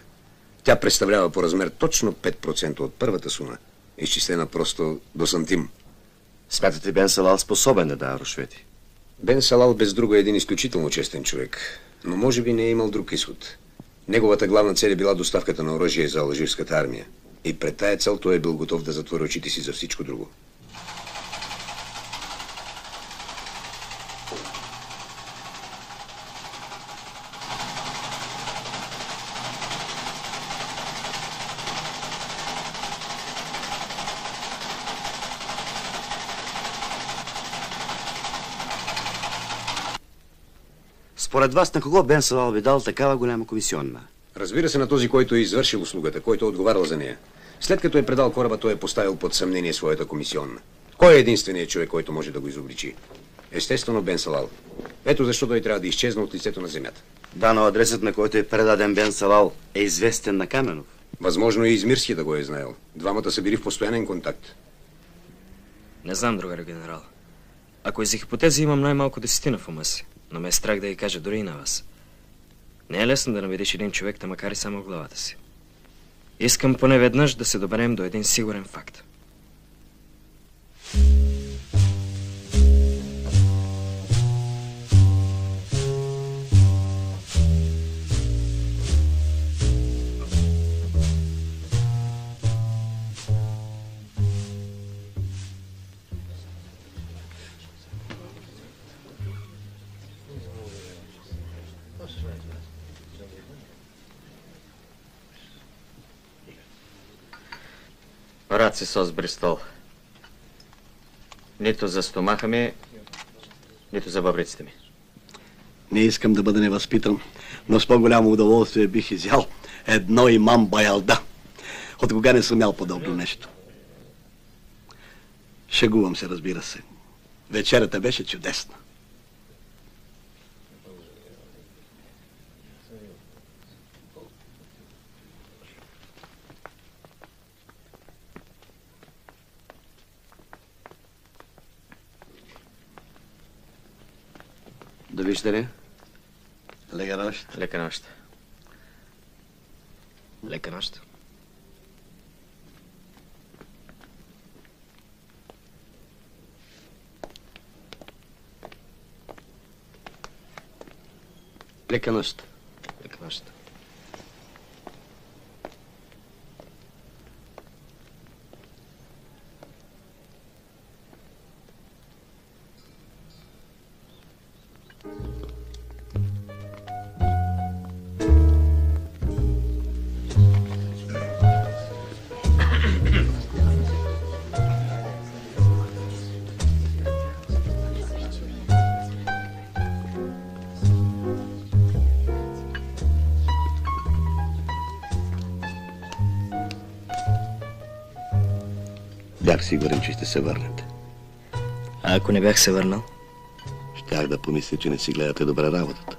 Тя представлява по размер точно 5% от първата сума, изчислена просто до сантим. Смятате Бен Салал способен да дава рушвети? Бен Салал без друго е един изключително честен човек, но може би не е имал друг изход. Неговата главна цел е била доставката на оръжие за алжирската армия. И пред тая цел той е бил готов да затвори очите си за всичко друго. Според вас, на кого Бен Салал би дал такава голяма комисионна? Разбира се, на този, който е извършил услугата, който е отговарял за нея. След като е предал кораба, той е поставил под съмнение своята комисионна. Кой е единственият човек, който може да го изобличи? Естествено, Бен Салал. Ето защо той трябва да изчезне от лицето на земята. Да, но адресът, на който е предаден Бен Салал, е известен на Каменов. Възможно и Измирски да го е знаел. Двамата са били в постоянен контакт. Не знам, другар генерал. Ако и за хипотеза имам най-малко 10 в ума си, но ме е страх да я кажа дори и на вас. Не е лесно да наведеш един човек, да макар и само в главата си. Искам поне веднъж да се доберем до един сигурен факт. Раци сос Бристол. Нито за стомаха ми, нито за бъбриците ми. Не искам да бъда невъзпитан, но с по-голямо удоволствие бих изял едно имам баялда. От кога не съм ял подобно нещо. Шегувам се, разбира се. Вечерята беше чудесна. Довиждане. Лека нощ. Лека нощ. Лека нощ. Лека нощ. Лека нощ. Бях сигурен, че ще се върнете. А ако не бях се върнал? Щях да помисля, че не си гледате добре работата.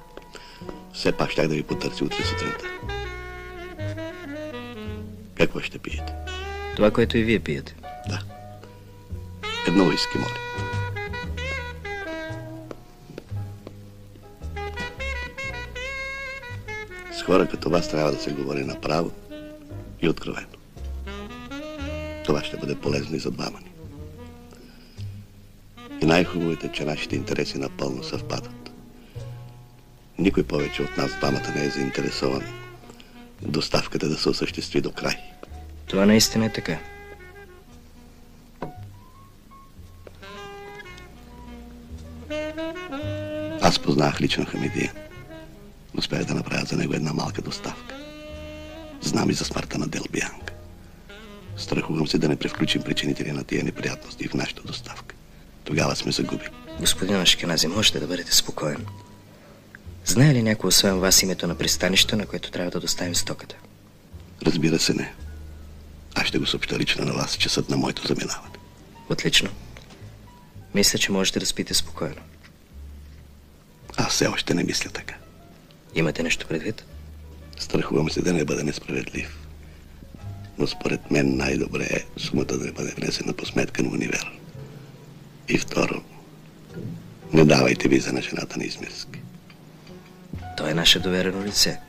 Все пак щях да ви потърси утре сутринта. Какво ще пиете? Това, което и вие пиете. Да. Едно уиски, моля. С хора като вас трябва да се говори направо и откровено. Това ще бъде полезно и за двама ни. И най-хубавото е, че нашите интереси напълно съвпадат. Никой повече от нас двамата не е заинтересован доставката да се осъществи до край. Това наистина е така. Аз познах лично Хамидия. Успях да направя за него една малка доставка. Знам и за смъртта на Дел Бианка. Страхувам се да не превключим причинители на тия неприятности в нашата доставка. Тогава сме загубили. Господин Ашкенази, можете да бъдете спокоен. Знае ли някой освен вас името на пристанището, на което трябва да доставим стоката? Разбира се, не. Аз ще го съобща лично на вас часът на моето заминаване. Отлично. Мисля, че можете да спите спокойно. Аз все още не мисля така. Имате нещо предвид? Страхувам се да не бъда несправедлив. Но според мен най-добре е сумата да не бъде внесена по сметка на универа. И второ, не давайте виза на жената на Измирски. Той е наше доверено лице.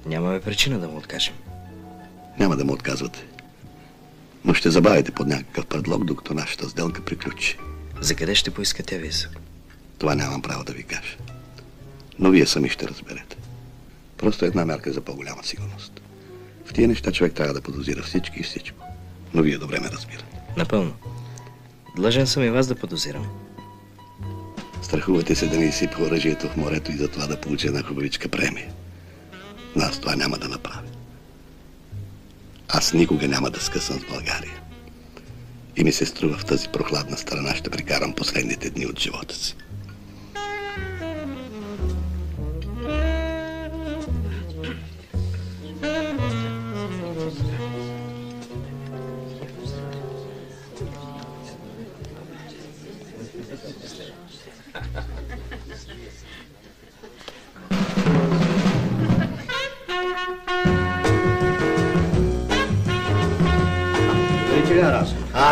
Нямаме причина да му откажем. Няма да му отказвате. Но ще забавите под някакъв предлог, докато нашата сделка приключи. За къде ще поискате виза? Това нямам право да ви кажа. Но вие сами ще разберете. Просто една мярка за по-голяма сигурност. В тия неща човек трябва да подозира всички и всичко. Но вие добре ме разбирате. Напълно. Длъжен съм и вас да подозирам. Страхувате се да не изсипа оръжието в морето и за това да получи една хубавичка премия. Но аз това няма да направя. Аз никога няма да скъсам с България. И ми се струва, в тази прохладна страна ще прекарам последните дни от живота си.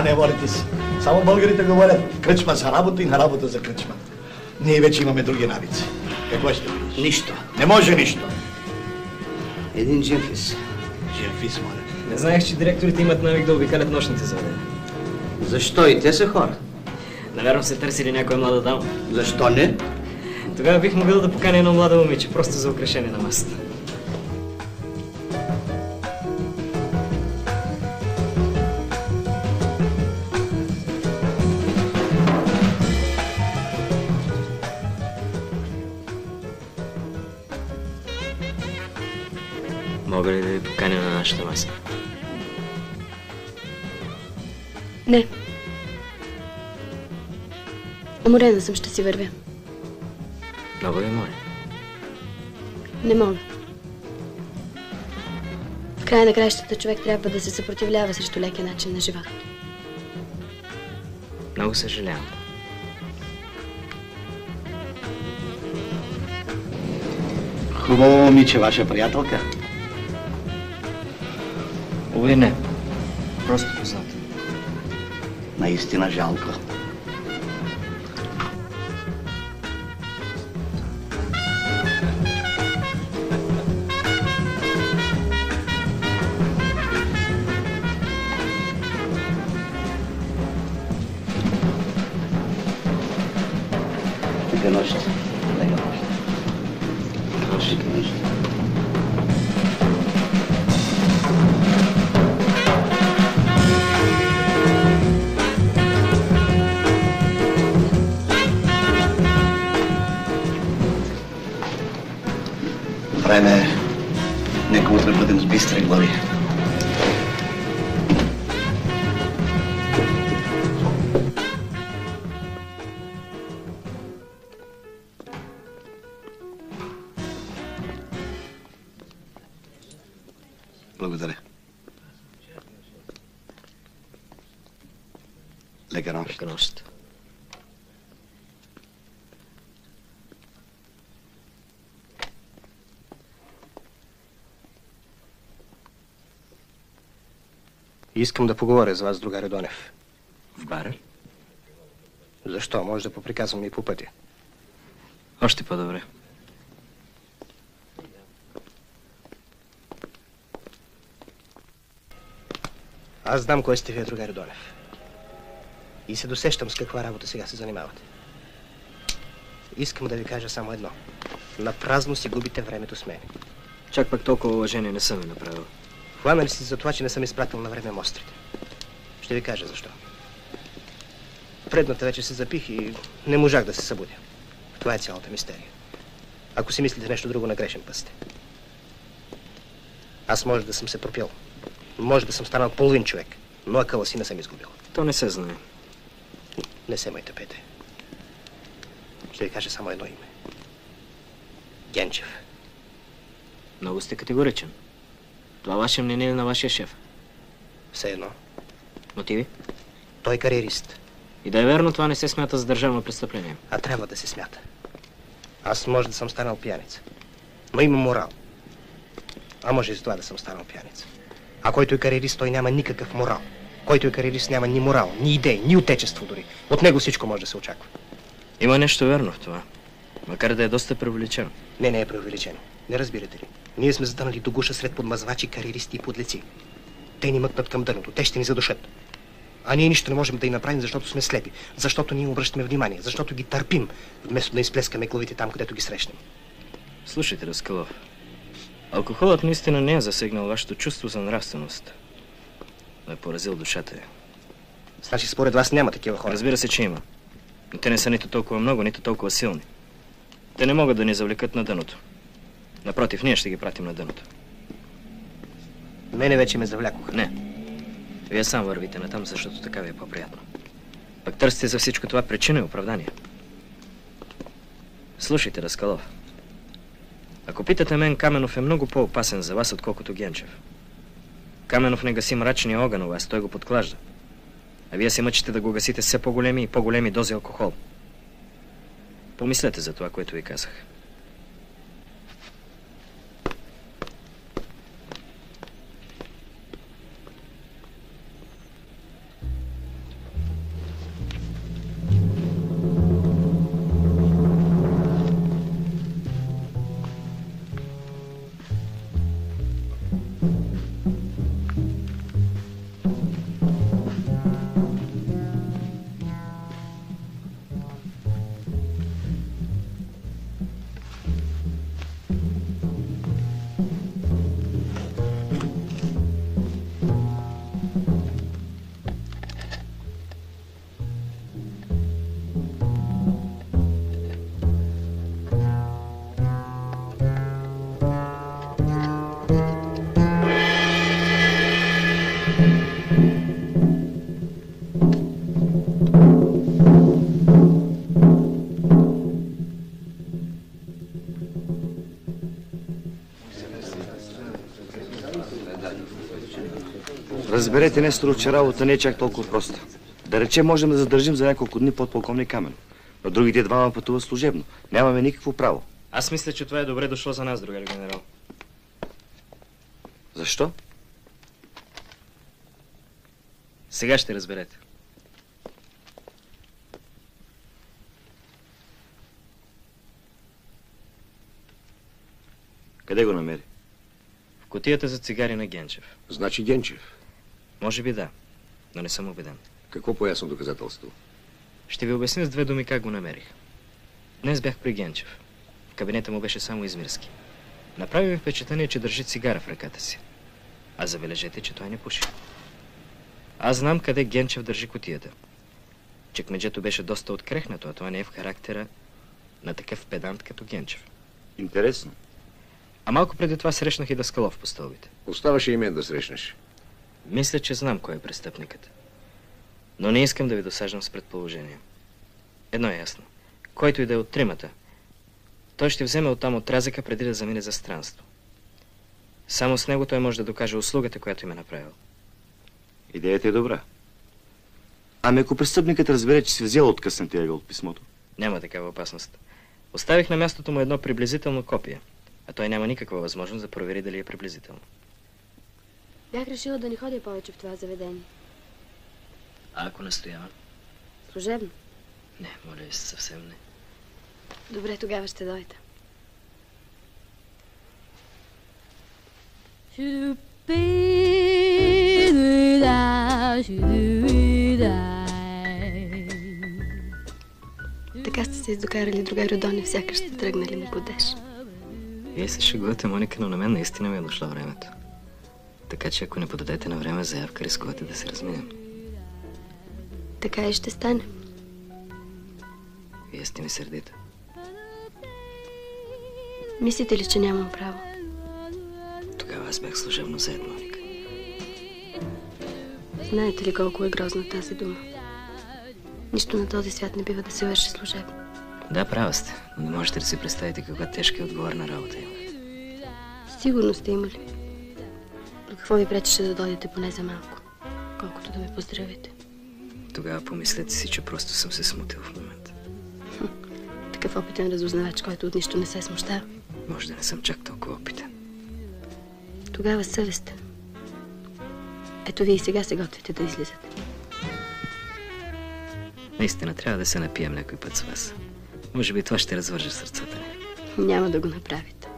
Не борите си. Само българите говорят кръчма за работа и на работа за кръчма. Ние вече имаме други навици. Какво ще видиш? Нищо. Не може нищо. Един джинфис. Джинфис, моля. Не знаех, че директорите имат навик да обикалят нощните заведения. Защо? И те са хора. Навярно се търсили някоя млада дама. Защо не? Тогава бих могъл да поканя едно младо момиче, просто за украшение на масата. Мога ли да ви поканя на нашата маса? Не. Уморена съм, ще си вървя. Много ви моля. Не мога. В края на краищата човек трябва да се съпротивлява срещу лекия начин на живот. Много съжалявам. Хубаво момиче, ваша приятелка. Уве не. Просто позната. Наистина жалко. Лека нощ. Лека нощ. Лека нощ. Време е. Нека утре бъдем с бистри глави. Благодаря. Лека нощ. Лека нощ. Искам да поговоря с вас, другаре Донев. В бара? Защо? Може да поприказвам и по пътя. Още по-добре. Аз знам кой сте вие, другаре Донев. И се досещам с каква работа сега се занимавате. Искам да ви кажа само едно. Напразно си губите времето с мен. Чак пък толкова уважение не съм ви направил. Хвана ли си за това, че не съм изпратил на време мострите? Ще ви кажа защо. Предната вече се запих и не можах да се събудя. Това е цялата мистерия. Ако си мислите нещо друго, на грешен път сте. Аз може да съм се пропил. Може да съм станал половин човек, но акъла си не съм изгубил. То не се знае. Не се ме тъпете. Ще ви кажа само едно име. Генчев. Много сте категоричен. Това ваше мнение на вашия шеф. Все едно. Мотиви? Той е кариерист. И да е верно, това не се смята за държавно престъпление. А трябва да се смята. Аз може да съм станал пияница, но имам морал. А може и за това да съм станал пияница. А който е кариерист, той няма никакъв морал. Който е кариерист, няма ни морал, ни идеи, ни отечество дори. От него всичко може да се очаква. Има нещо верно в това. Макар да е доста преувеличено. Не е преувеличено. Не разбирате ли? Ние сме затънали до гуша сред подмазвачи, кариеристи и подлеци. Те ни мъкнат към дъното, те ще ни задушат. А ние нищо не можем да им направим, защото сме слепи, защото ние обръщаме внимание, защото ги търпим, вместо да изплескаме главите там, където ги срещнем. Слушайте, Даскалов. Алкохолът наистина не е засегнал вашето чувство за нравственост. Но е поразил душата ви. Значи според вас няма такива хора? Разбира се, че има. Но те не са нито толкова много, нито толкова силни. Те не могат да ни завлекат на дъното. Напротив, ние ще ги пратим на дъното. Мене вече ме завлякоха. Не. Вие сам вървите натам, защото така ви е по-приятно. Пък търсите за всичко това причина и оправдание. Слушайте, Даскалов. Ако питате мен, Каменов е много по-опасен за вас, отколкото Генчев. Каменов не гаси мрачния огън у вас, той го подклажда. А вие се мъчите да го гасите с все по-големи и по-големи дози алкохол. Помислете за това, което ви казах. Разберете, Несторов, че работа не е чак толкова проста. Да рече, можем да задържим за няколко дни подполковник Камен. Но другите двама пътуват служебно. Нямаме никакво право. Аз мисля, че това е добре дошло за нас, другар генерал. Защо? Сега ще разберете. Къде го намери? В кутията за цигари на Генчев. Значи Генчев? Може би да, но не съм убеден. Какво по-ясно доказателство? Ще ви обясня с 2 думи как го намерих. Днес бях при Генчев. В кабинета му беше само Измирски. Направи ми впечатление, че държи цигара в ръката си. А забележете, че той не пуши. Аз знам къде Генчев държи кутията. Чекмеджето беше доста открехнато, а това не е в характера на такъв педант като Генчев. Интересно. А малко преди това срещнах и Даскалов по стълбите. Оставаше и мен да срещнеш. Мисля, че знам кой е престъпникът. Но не искам да ви досаждам с предположения. Едно е ясно. Който и да е от тримата, той ще вземе оттам отрязъка преди да замине за странство. Само с него той може да докаже услугата, която им е направил. Идеята е добра. Ами ако престъпникът разбере, че си взел откъснатия ъгъл от писмото? Няма такава опасност. Оставих на мястото му едно приблизително копие, а той няма никаква възможност да провери дали е приблизително. Бях решила да не ходя повече в това заведение. А ако настоявам? Служебно? Не, моля ви се, съвсем не. Добре, тогава ще дойда. Така сте се издокарали, другар Родонев, сякаш сте тръгнали на кодеж. Вие се шегувате, Моника, но на мен наистина ми е дошло времето. Така че ако не подадете на време заявка, рискувате да се разминем. Така и ще стане. Вие сте ми сърдита. Мислите ли, че нямам право? Тогава аз бях служебно зает, Моника. Знаете ли колко е грозна тази дума? Нищо на този свят не бива да се върши служебно. Да, права сте, но не можете да си представите каква тежка и отговорна работа има. Сигурно сте имали. Но какво ви пречеше да дойдете поне за малко, колкото да ме поздравите? Тогава помислете си, че просто съм се смутил в момента. Такъв опитен разузнавач, който от нищо не се смущава. Може да не съм чак толкова опитен. Тогава съвестен. Ето вие и сега се готвите да излизате. Наистина, трябва да се напием някой път с вас. Може би това ще развържа сърцата ни. Няма да го направите.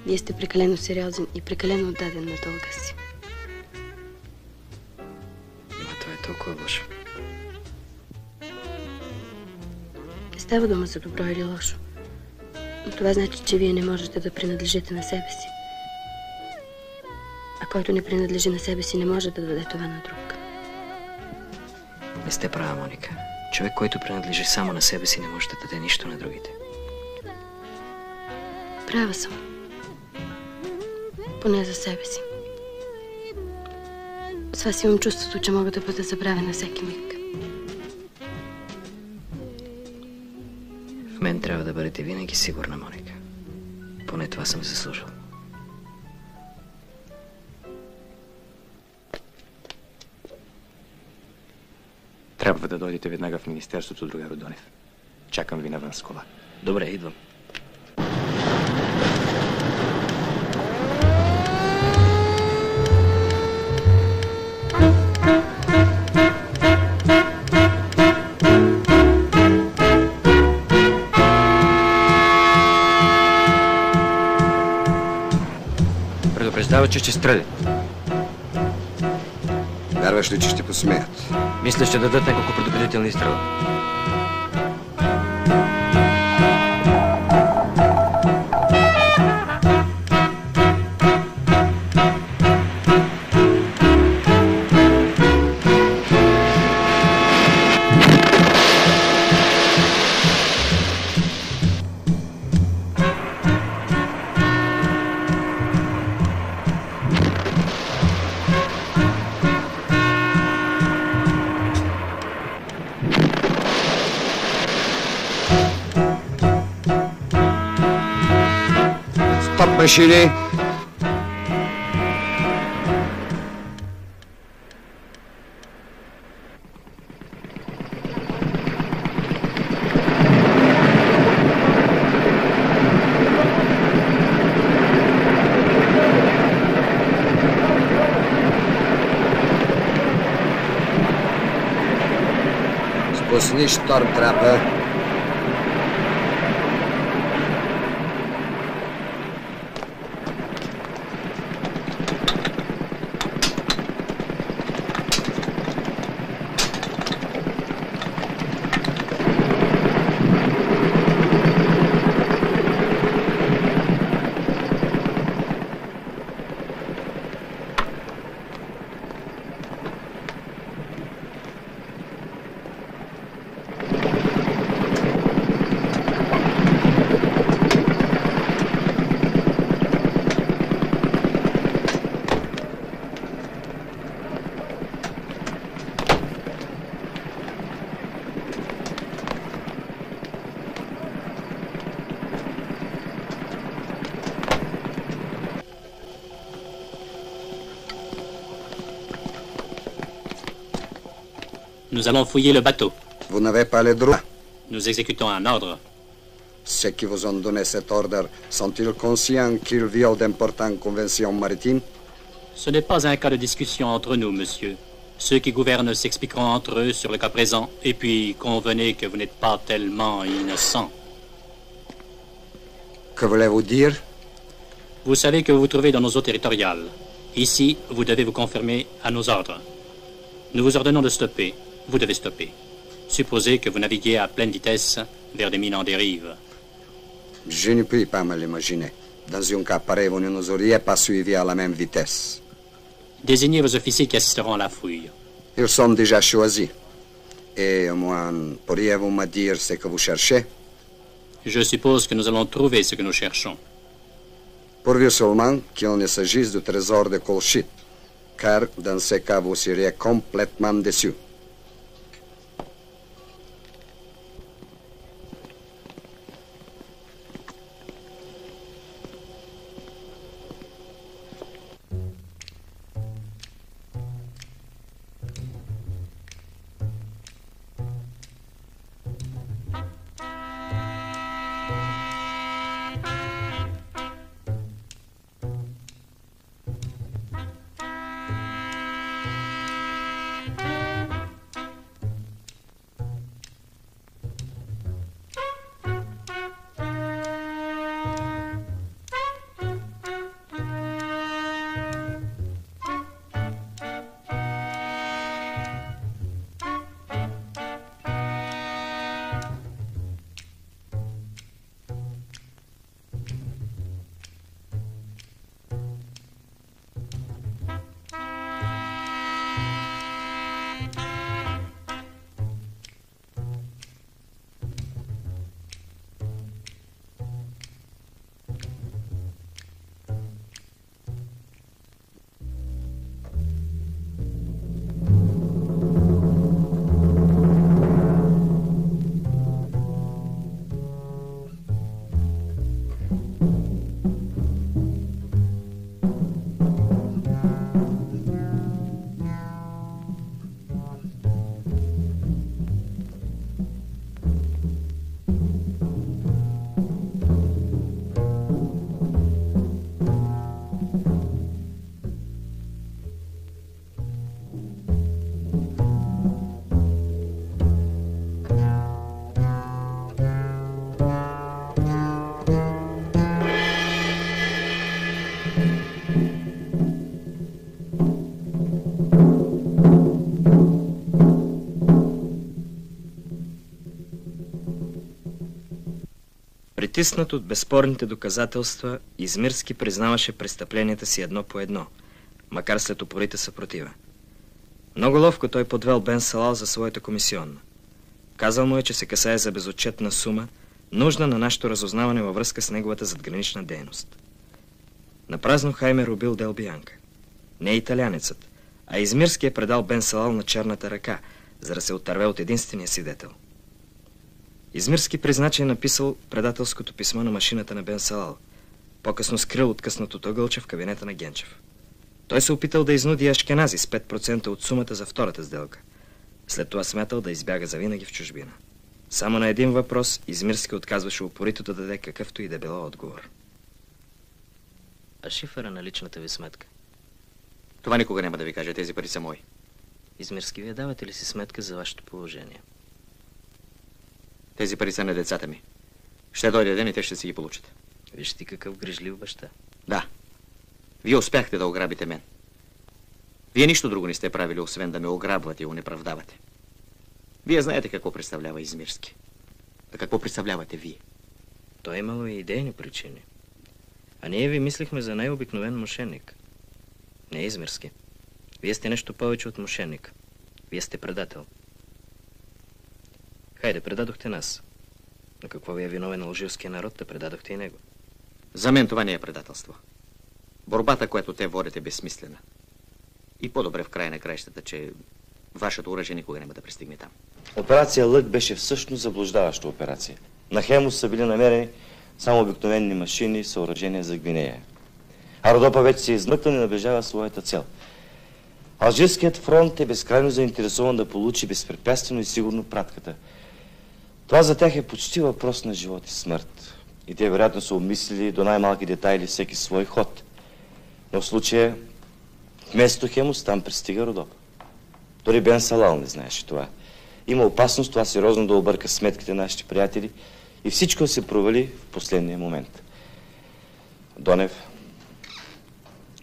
Вие сте прекалено сериозен и прекалено отдаден на дълга си. Ама това е толкова лошо. Не става дума за добро или лошо. Но това значи, че вие не можете да принадлежите на себе си. А който не принадлежи на себе си, не може да даде това на друг. Не сте права, Моника. Човек, който принадлежи само на себе си, не може да даде нищо на другите. Права съм. Поне за себе си. С вас имам чувството, че мога да бъда забравена всеки миг. В мен трябва да бъдете винаги сигурна, Моника. Поне това съм заслужил. Трябва да дойдете веднага в министерството, другар Родонев. Чакам ви навън с кола. Добре, идвам. Предупреждава, че ще стреля. Вярваш ли, че ще посмеят? Мисля, ще дадат няколко предупредителни стрела. Машини! Пусни Штормтрапа. Nous allons fouiller le bateau. Vous n'avez pas le droit. Nous exécutons un ordre. Ceux qui vous ont donné cet ordre sont-ils conscients qu'ils violent d'importantes conventions maritimes? Ce n'est pas un cas de discussion entre nous, monsieur. Ceux qui gouvernent s'expliqueront entre eux sur le cas présent, et puis convenez que vous n'êtes pas tellement innocent. Que voulez-vous dire? Vous savez que vous vous trouvez dans nos eaux territoriales. Ici, vous devez vous conformer à nos ordres. Nous vous ordonnons de stopper. Vous devez stopper. Supposez que vous naviguez à pleine vitesse vers des mines en dérive. Je ne puis pas me l'imaginer. Dans un cas pareil, vous ne nous auriez pas suivis à la même vitesse. Désignez vos officiers qui assisteront à la fouille. Ils sont déjà choisis. Et au moins, pourriez-vous me dire ce que vous cherchez? Je suppose que nous allons trouver ce que nous cherchons. Pourvu seulement qu'il ne s'agisse du trésor de Colchit, car dans ce cas, vous seriez complètement déçus. Притиснат от безспорните доказателства, Измирски признаваше престъпленията си едно по едно, макар след упорита съпротива. Много ловко той подвел Бен Салал за своята комисионна. Казал му е, че се касае за безотчетна сума, нужна на нашето разузнаване във връзка с неговата задгранична дейност. Напразно Хайме убил Дел Бианка. Не италянецът, а Измирски е предал Бен Салал на черната ръка, за да се отърве от единствения свидетел. Измирски призна, че е написал предателското писмо на машината на Бен Салал. По-късно скрил откъснатото ъгълче в кабинета на Генчев. Той се опитал да изнуди Ашкенази с 5% от сумата за втората сделка. След това смятал да избяга завинаги в чужбина. Само на един въпрос Измирски отказваше упорито да даде какъвто и да било отговор. А шифъра на личната ви сметка? Това никога няма да ви кажа. Тези пари са мои. Измирски, вие давате ли си сметка за вашето положение? Тези пари са на децата ми. Ще дойде ден и те ще си ги получат. Виж ти какъв грижлив баща. Да. Вие успяхте да ограбите мен. Вие нищо друго не сте правили, освен да ме ограбвате и унеправдавате. Вие знаете какво представлява Измирски. А какво представлявате вие? Той имало и идейни причини. А ние ви мислихме за най-обикновен мошенник. Не Измирски. Вие сте нещо повече от мошенник. Вие сте предател. Хайде, предадохте нас. Но какво ви е виновен алжирския народ, да предадохте и него? За мен това не е предателство. Борбата, която те водят, е безсмислена. И по-добре в края на краищата, че вашето оръжие никога няма да пристигне там. Операция Лък беше всъщност заблуждаваща операция. На Хемус са били намерени само обикновени машини и съоръжения за Гвинея. А Родопа вече се измъкна и наближава своята цел. Алжирският фронт е безкрайно заинтересован да получи безпрепятствено и сигурно пратката. Това за тях е почти въпрос на живот и смърт. И те вероятно са обмислили до най-малки детайли всеки свой ход. Но в случая, вместо Хемус, там пристига Родопа. Дори Бен Салал не знаеше това. Има опасност това сериозно да обърка сметките на нашите приятели и всичко се провали в последния момент. Донев,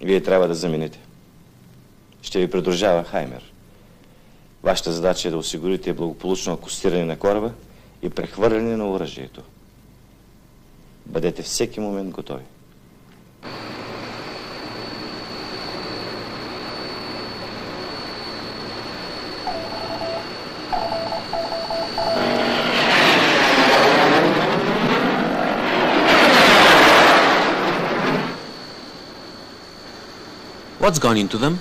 вие трябва да заминете. Ще ви придружава Хаймер. Вашата задача е да осигурите благополучно акостиране на кораба и прехвърляне на оръжието. Бъдете всеки момент готови. What's gone into them?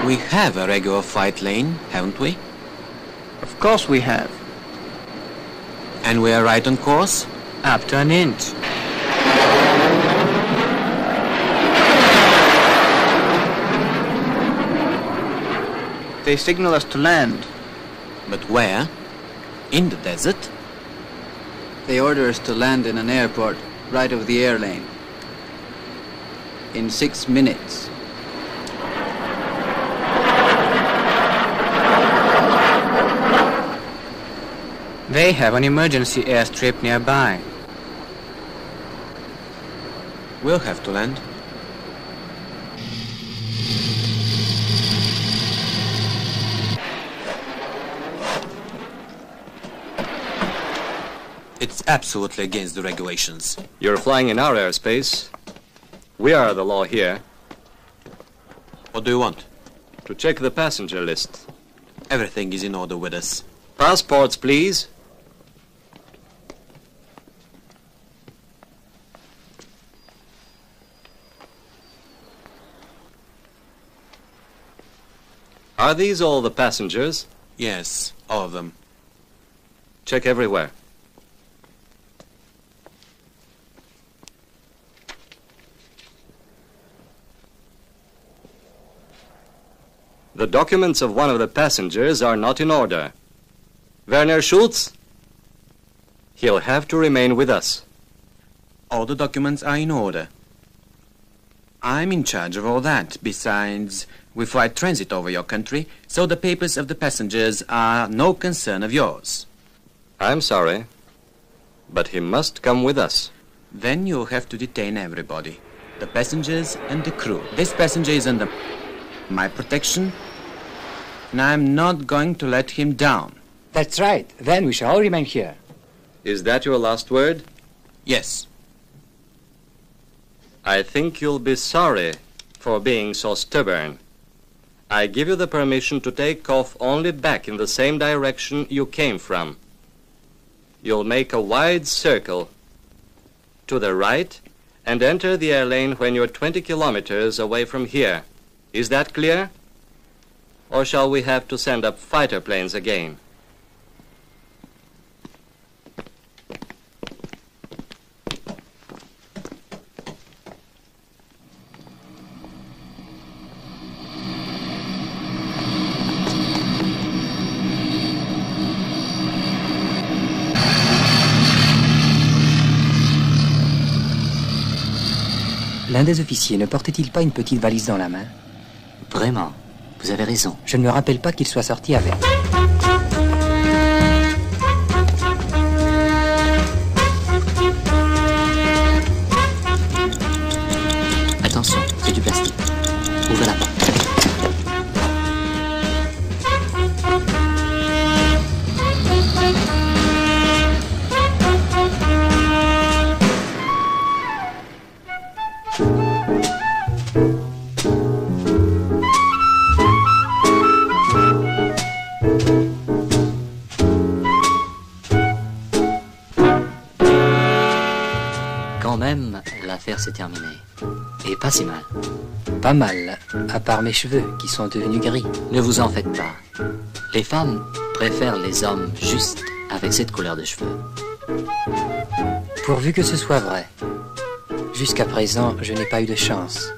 We have a regular flight lane, haven't we? Of course we have. And we are right on course? Up to an inch. They signal us to land. But where? In the desert? They order us to land in an airport, right of the air lane. In 6 minutes. They have an emergency airstrip nearby. We'll have to land. It's absolutely against the regulations. You're flying in our airspace. We are the law here. What do you want? To check the passenger list. Everything is in order with us. Passports, please. Are these all the passengers? Yes, all of them. Check everywhere. The documents of one of the passengers are not in order. Werner Schultz? He'll have to remain with us. All the documents are in order. I'm in charge of all that. Besides, we fly transit over your country, so the papers of the passengers are no concern of yours. I'm sorry, but he must come with us. Then you'll have to detain everybody. The passengers and the crew. This passenger is under my protection, and I'm not going to let him down. That's right. Then we shall all remain here. Is that your last word? Yes. I think you'll be sorry for being so stubborn. I give you the permission to take off only back in the same direction you came from. You'll make a wide circle to the right and enter the air lane when you're 20 kilometers away from here. Is that clear? Or shall we have to send up fighter planes again? L'un des officiers ne portait-il pas une petite valise dans la main? Vraiment. Vous avez raison. Je ne me rappelle pas qu'il soit sorti avec. Attention, c'est du plastique. Ouvrez la porte. Quand même, l'affaire s'est terminée. Et pas si mal. Pas mal, à part mes cheveux qui sont devenus gris. Ne vous en faites pas. Les femmes préfèrent les hommes juste avec cette couleur de cheveux. Pourvu que ce soit vrai. Jusqu'à présent, je n'ai pas eu de chance.